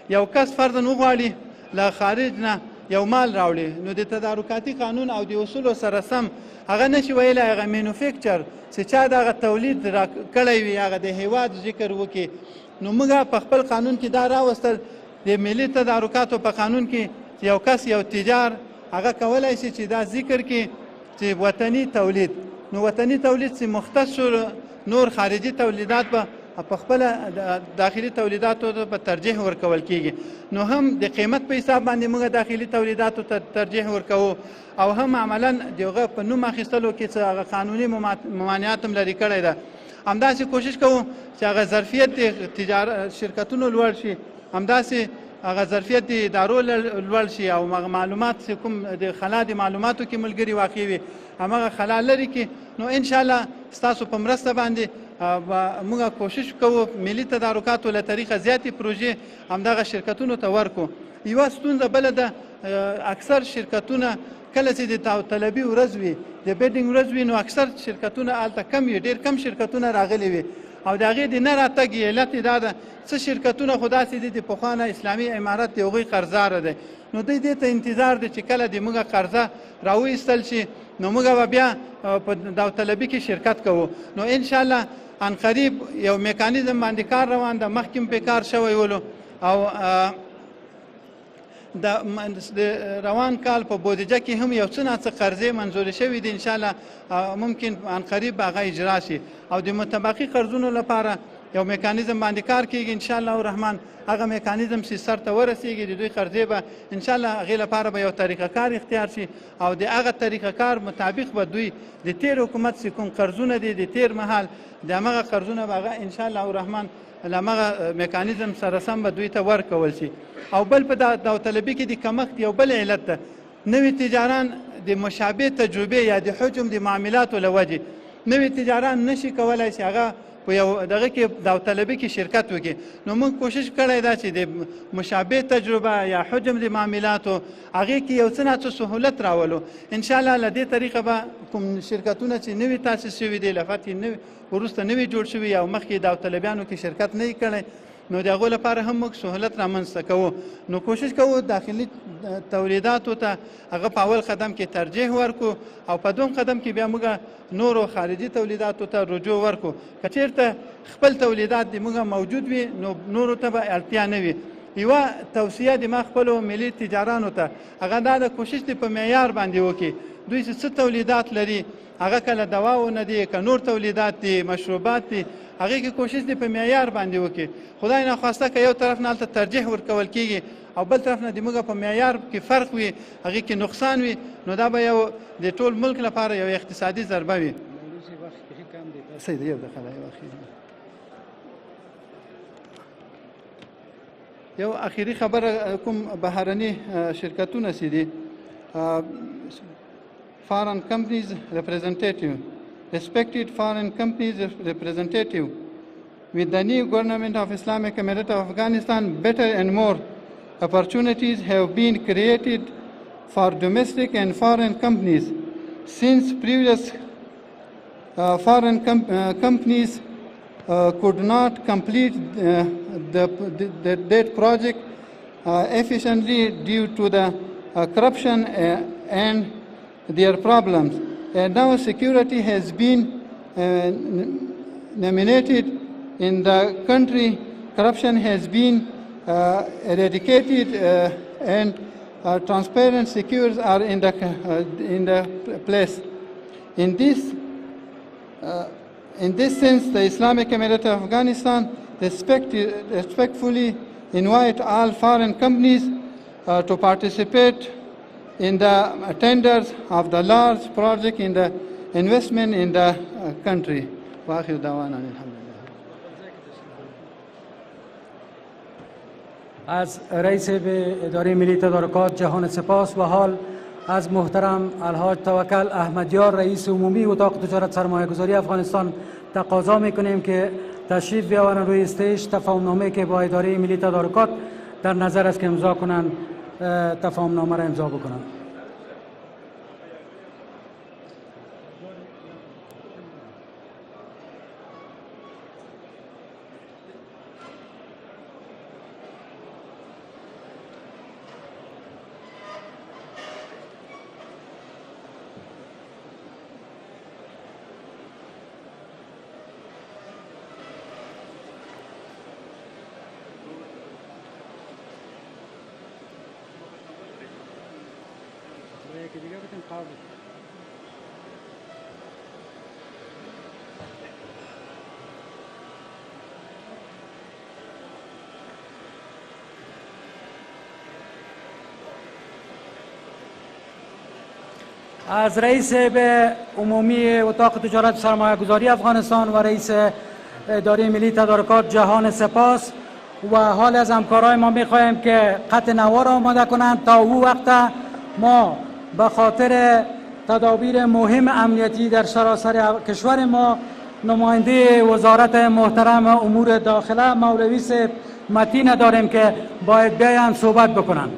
یو کس فرضاً وغواړي له خارج نه یو مال راوړي نو د تدارکاتي قانون او د اصولو سره سم هغه نشي ویلی هغه مینوفیکچر چې چا دغه تولید را کړی وي هغه د هیواد ذکر وکړي. نو موږ په خپل قانون کې دا راوستل د ملي تدارکاتو په قانون کې چې یو کس یو تجار هغه کولی شي چې دا ذکر کړي چې وطني تولید. نو وطني تولید چې مختص شو نور خارجي تولیدات به په خپل داخلي تولیداتو ته په ترجیح ورکول کیږي. نو هم د قیمت په حساب باندې موږ داخلي تولیداتو ته ترجیح ورکوو او هم عملا د هغه په نوم اخیستلو کې څه هغه قانوني ممانعات هم لرې کړی ده. همداسې کوشش کوو چې هغه ظرفیت د شرکتونو لوړ شي، همداسې هغه ظرفیت د ادارو لوړ شي او معلومات چې کوم د خلا د معلوماتو کې ملګري واقع وي همغه خلا لرې کړي. نو انشاءالله ستاسو په مرسته باندې موږ کوشش کوو ملي تدارکاتو له طریقه زیاتې پروژې همدغه شرکتونو ته ورکو. یوه ستونزه بله ده اکثر شرکتونه کله چې د داوطلبي ورځ وي د بیډینګ ورځ وي نو اکثر شرکتونه هلته کم وي، ډېر کم شرکتونه راغلي وي او د هغې د نه راتګ علت یې دا ده څه شرکتونه خو داسې دي د پخوا نه اسلامي امارت د هغوی قرضداره دی. نو دوی دې ته انتظار دی چې کله د موږ قرضه راوایستل شي نو موږ به بیا په داوطلبي کې شرکت کوو. نو انشاءالله ان قریب یو میکانیزم باندې کار روان ده، مخکې پې کار شوی ولو او د روان کال په بودیجه کې هم یو څه ناڅه قرضې منظورې شوي دي. انشاءالله ممکن ان قریب هغه اجرا شي او د متبقي قرضونو لپاره یو میکانیزم باندې کار کیږي انشاءالله الرحمن. هغه میکانیزم چې سر ته ورسیږي د دوی قرضې به انشاءالله هغې لپاره به یو طریقه کار اختیار شي او د هغه طریقه کار مطابق به دوی د تیر حکومت چې کوم قرضونه دي د تیر مهال د همغه قرضونه به هغه انشاءالله الرحمن له همغه میکانیزم سره سم به دوی ته ورکول شي. او بل په داوطلبي کې د کمښت یو بل علت ده، نوي تجاران د مشابه تجربې یا د حجم د معاملاتو له وجې نوي تجاران نشي کولی چې هغه په یو دغه کې داوطلبي کې شرکت وکړي. نو موږ کوشش کړی ده چې د مشابه تجربه یا حجم د معاملاتو هغې کې یو څه ناڅه سهولت راولو. انشاءالله له دې طریقه به کوم شرکتونه چې نوي تاسیس شوي دي له فتحې وروسته نوي جوړ شوي او مخکې داوطلبیانو کې شرکت نه یې کړی نو د هغو لپاره هم موږ سهولت رامنځته کوو. نو کوشش کوو داخلي تولیداتو ته هغه په اول قدم کې ترجیح ورکو او په دوم قدم کې بیا موږ نورو خارجي تولیداتو ته رجوع ورکو. که چېرته خپل تولیدات د موږ موجود وي نو نورو ته به اړتیا نه وي. یوه توصیه د ما خپلو ملي تجارانو ته هغه دا د کوشش دې په معیار باندې وکړي. دوی چې څه تولیدات لري هغه کله دواونه دي که نور تولیدات دي مشروبات دي هغې کې کوشش دې په معیار باندې وکړي. خدای ناخواسته که یو طرف نه هلته ترجیح ورکول کېږي او بل طرف نه د موږ په معیار کې فرق وي هغې کې نقصان وي نو دا به یو د ټول ملک لپاره یو اقتصادي ضربه وي. یو اخیری خبره کوم بهرني شرکتونه چې دي foreign companies representative, respected foreign companies representative, with the new government of Islamic Emirate of Afghanistan, better and more opportunities have been created for domestic and foreign companies. Since previous foreign companies could not complete that project efficiently due to the corruption and their problems. And now security has been nominated in the country, corruption has been eradicated and transparent secures are in the place. In this sense, the Islamic Emirate of Afghanistan respectfully invite all foreign companies to participate in the tenders of the large project in the investment in the country. وآخر دعوانا الحمد لله. از رئیس به اداره ملی تدارکات جهان سپاس و حال از محترم الحاج توکل احمدیار رئیس عمومی اتاق تجارت سرمایه گذاری افغانستان تقاضا میکنیم که تشریف بیاورند روی استیج. تفاهمنامه که با اداره ملی تدارکات در نظر است که امضا کنند تفاهمنامه را امضا بکنند. از رئیس به عمومی اتاق تجارت سرمایه گذاری افغانستان و رئیس اداره ملی تدارکات جهان سپاس و حال از همکارای ما میخواهیم که خط نوار آماده کنند تا او وقت ما به خاطر تدابیر مهم امنیتی در سراسر کشور ما نماینده وزارت محترم امور داخله مولوی متین داریم که باید بیایند صحبت بکنند.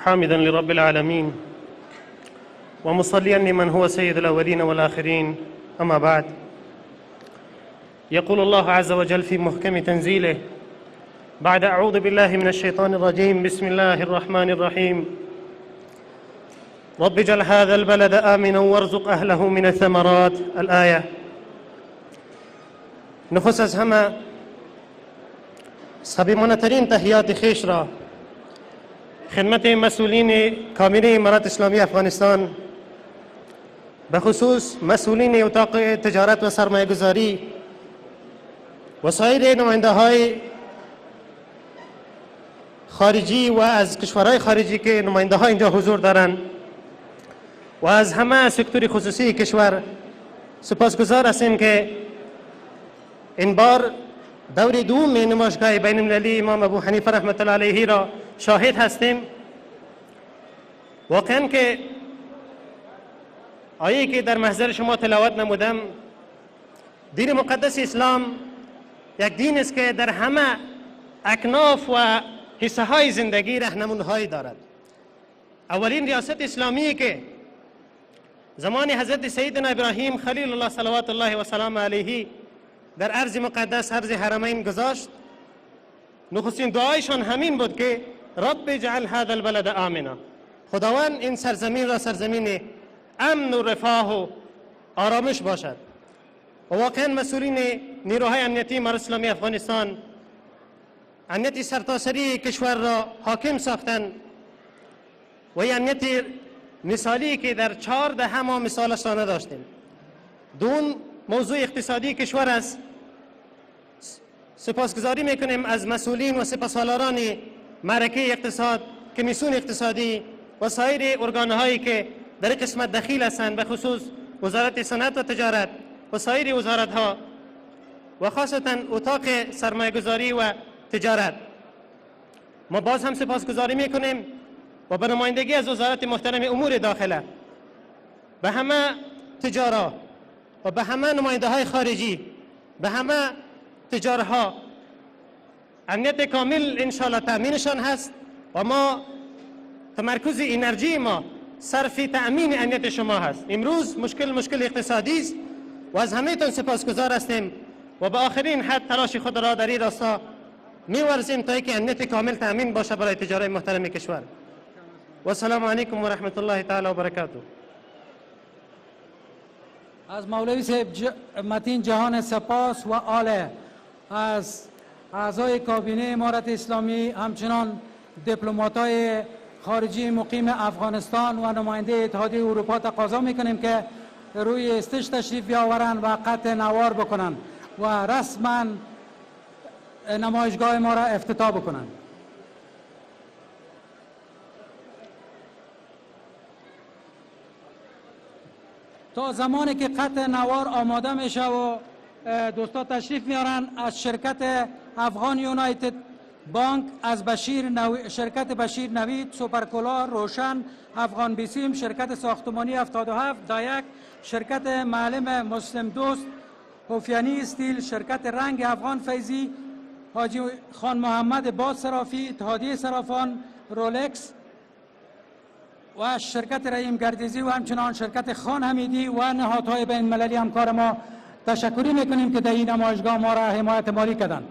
حامدا لرب العالمين ومصليا لمن هو سيد الأولين والآخرين، أما بعد. يقول الله عز وجل في محكم تنزيله بعد أعوذ بالله من الشيطان الرجيم بسم الله الرحمن الرحيم رب اجعل هذا البلد آمنا وارزق أهله من الثمرات. الآية. نخست از همه صمیمانه‌ترین تحیات خویش را خدمت مسئولین کابینه امارات اسلامی افغانستان، به خصوص مسئولین اتاق تجارت و سرمایه گذاری و سایر نماینده های خارجی و از کشورهای خارجی که نماینده ها اینجا حضور دارند و از همه سکتور خصوصی کشور سپاسگزار هستیم که این بار دور دوم نمایشگاه بین المللی امام ابوحنیفه رحمت الله علیه را شاهد هستیم. واقعا که آیه که در محضر شما تلاوت نمودم، دین مقدس اسلام یک دین است که در همه اکناف و حصه های زندگی راهنمودهایی دارد. اولین ریاست اسلامی که زمان حضرت سیدنا ابراهیم خلیل الله صلوات الله و سلام علیه در ارض مقدس ارض حرمین گذاشت، نخستین دعایشان همین بود که رب اجعل هذا البلد آمنا، خداوند این سرزمین را سرزمین امن و رفاه و آرامش باشد. و واقعا مسئولین نیروهای امنیتی امارت اسلامی افغانستان امنیت سرتاسری کشور را حاکم ساختند و این امنیت مثالی که در 14 ماه مثالش را نداشتیم. دون موضوع اقتصادی کشور است. سپاسگزاری میکنیم از مسئولین و سپاسسالاران معرکه اقتصاد، کمیسیون اقتصادی و سایر ارگانهایی که در قسمت دخیل هستند، به خصوص وزارت صنعت و تجارت و سایر وزارتها و خاصتا اتاق سرمایه گذاری و تجارت. ما باز هم سپاسگزاری میکنیم و به نمایندگی از وزارت محترم امور داخله به همه تجارا و به همه نماینده های خارجی، به همه تجارها امنیت کامل انشاءالله تأمینشان هست و ما تمرکز انرژی ما صرف تأمین امنیت شما هست. امروز مشکل اقتصادی است و از همه تان سپاسگزار هستیم و به آخرین حد تلاش خود را در این راستا می‌ورزیم تا اینکه امنیت کامل تامین باشه برای تجارت محترم کشور. و السلام علیکم و رحمت الله تعالی و برکاته. از مولوی صاحب متین جهان سپاس و آله، از اعضای کابینه امارت اسلامی، همچنان دیپلمات‌های خارجی مقیم افغانستان و نماینده اتحادیه اروپا تقاضا میکنیم که روی استش تشریف بیاورند و قطع نوار بکنند و رسما نمایشگاه ما را افتتاح بکنند. تا زمانی که قطع نوار آماده میشه و دوستا تشریف میارن، از شرکت افغان یونایتد بانک، از شرکت بشیر نوید، سوپرکولا، روشن، افغان بیسیم، شرکت ساختمانی 77، دایک، شرکت معلم مسلم دوست، هوفیانی استیل، شرکت رنگ افغان فیضی، حاجی خان محمد باز صرافی، اتحادیه صرافان، رولکس و شرکت رحیم گردیزی و همچنان شرکت خان حمیدی و نهادهای بین المللی همکار ما تشکری میکنیم که در این نمایشگاه ما را حمایت مالی کردند.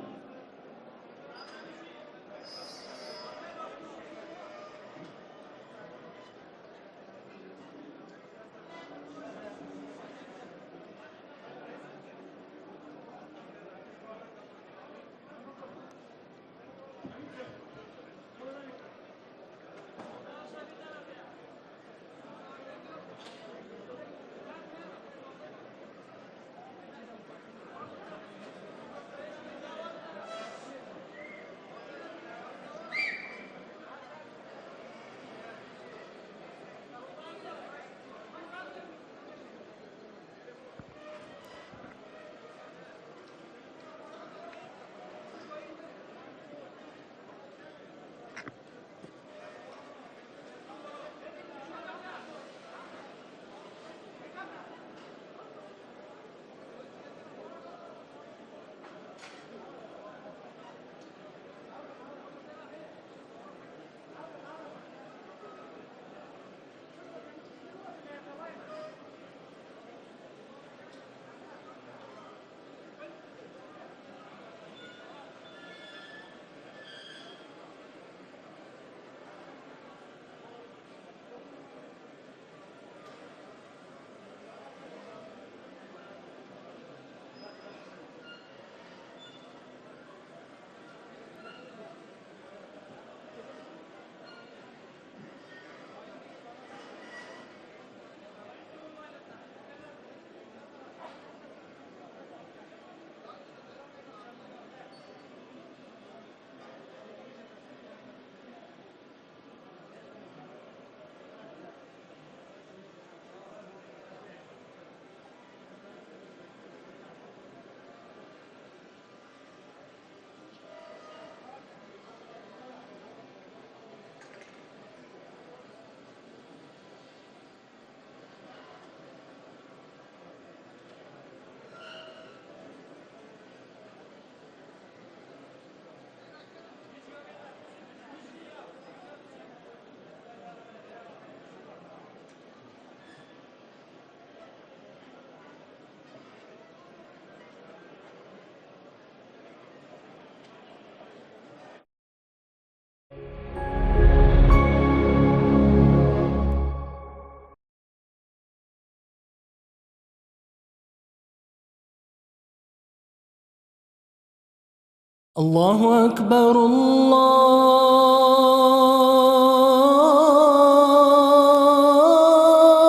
الله أكبر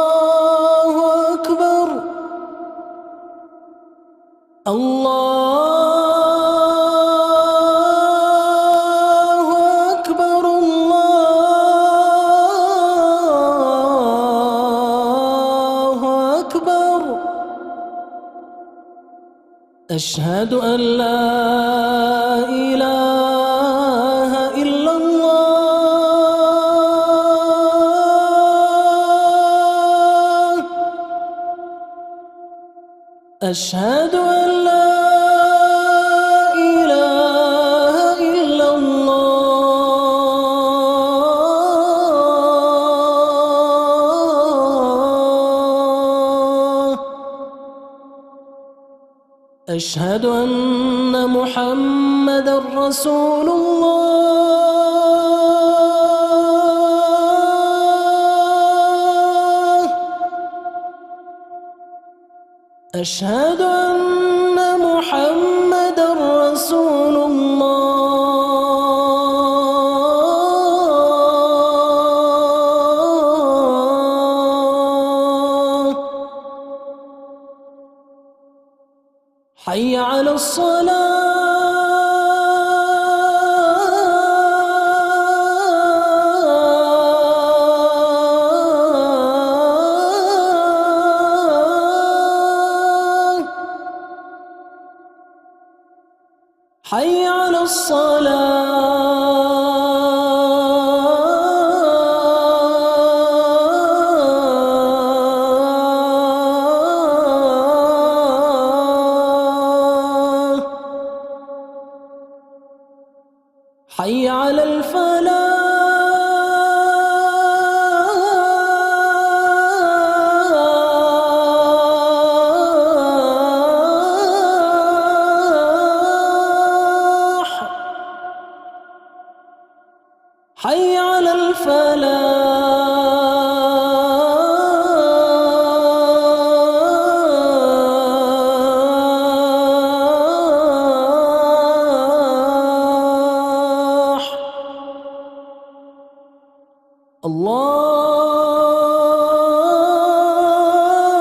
الله أكبر الله أكبر الله أكبر أشهد أن لا إله إلا الله أشهد أن لا إله إلا الله أشهد أن محمد رسول الله أشهد أن محمد رسول الله حي على الصلاة حي على الصلاة حي على الفلاح حي على الفلاح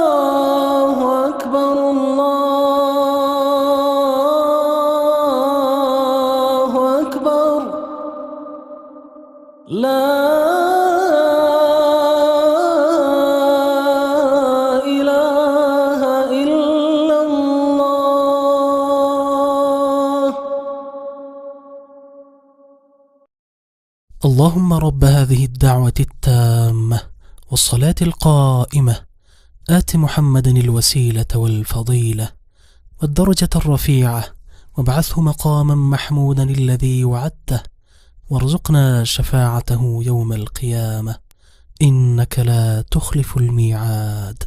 الله أكبر الله أكبر لا إله إلا الله اللهم رب هذه الدعوة التامة والصلاة القائمة آت محمدا الوسيلة والفضيلة والدرجة الرفيعة وابعثه مقاما محمودا الذي وعدته وارزقنا شفاعته يوم القيامة إنك لا تخلف الميعاد.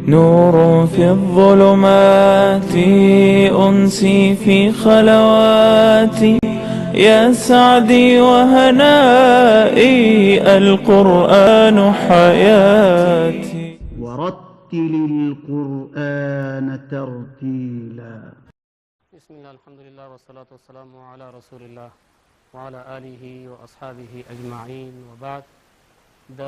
نور في الظلمات أنسي في خلواتي يا سعدي وهنائي القرآن حياتي ورتل القرآن ترتيلا. بسم الله الحمد لله والصلاة والسلام على رسول الله وعلى آله وأصحابه أجمعين وبعد.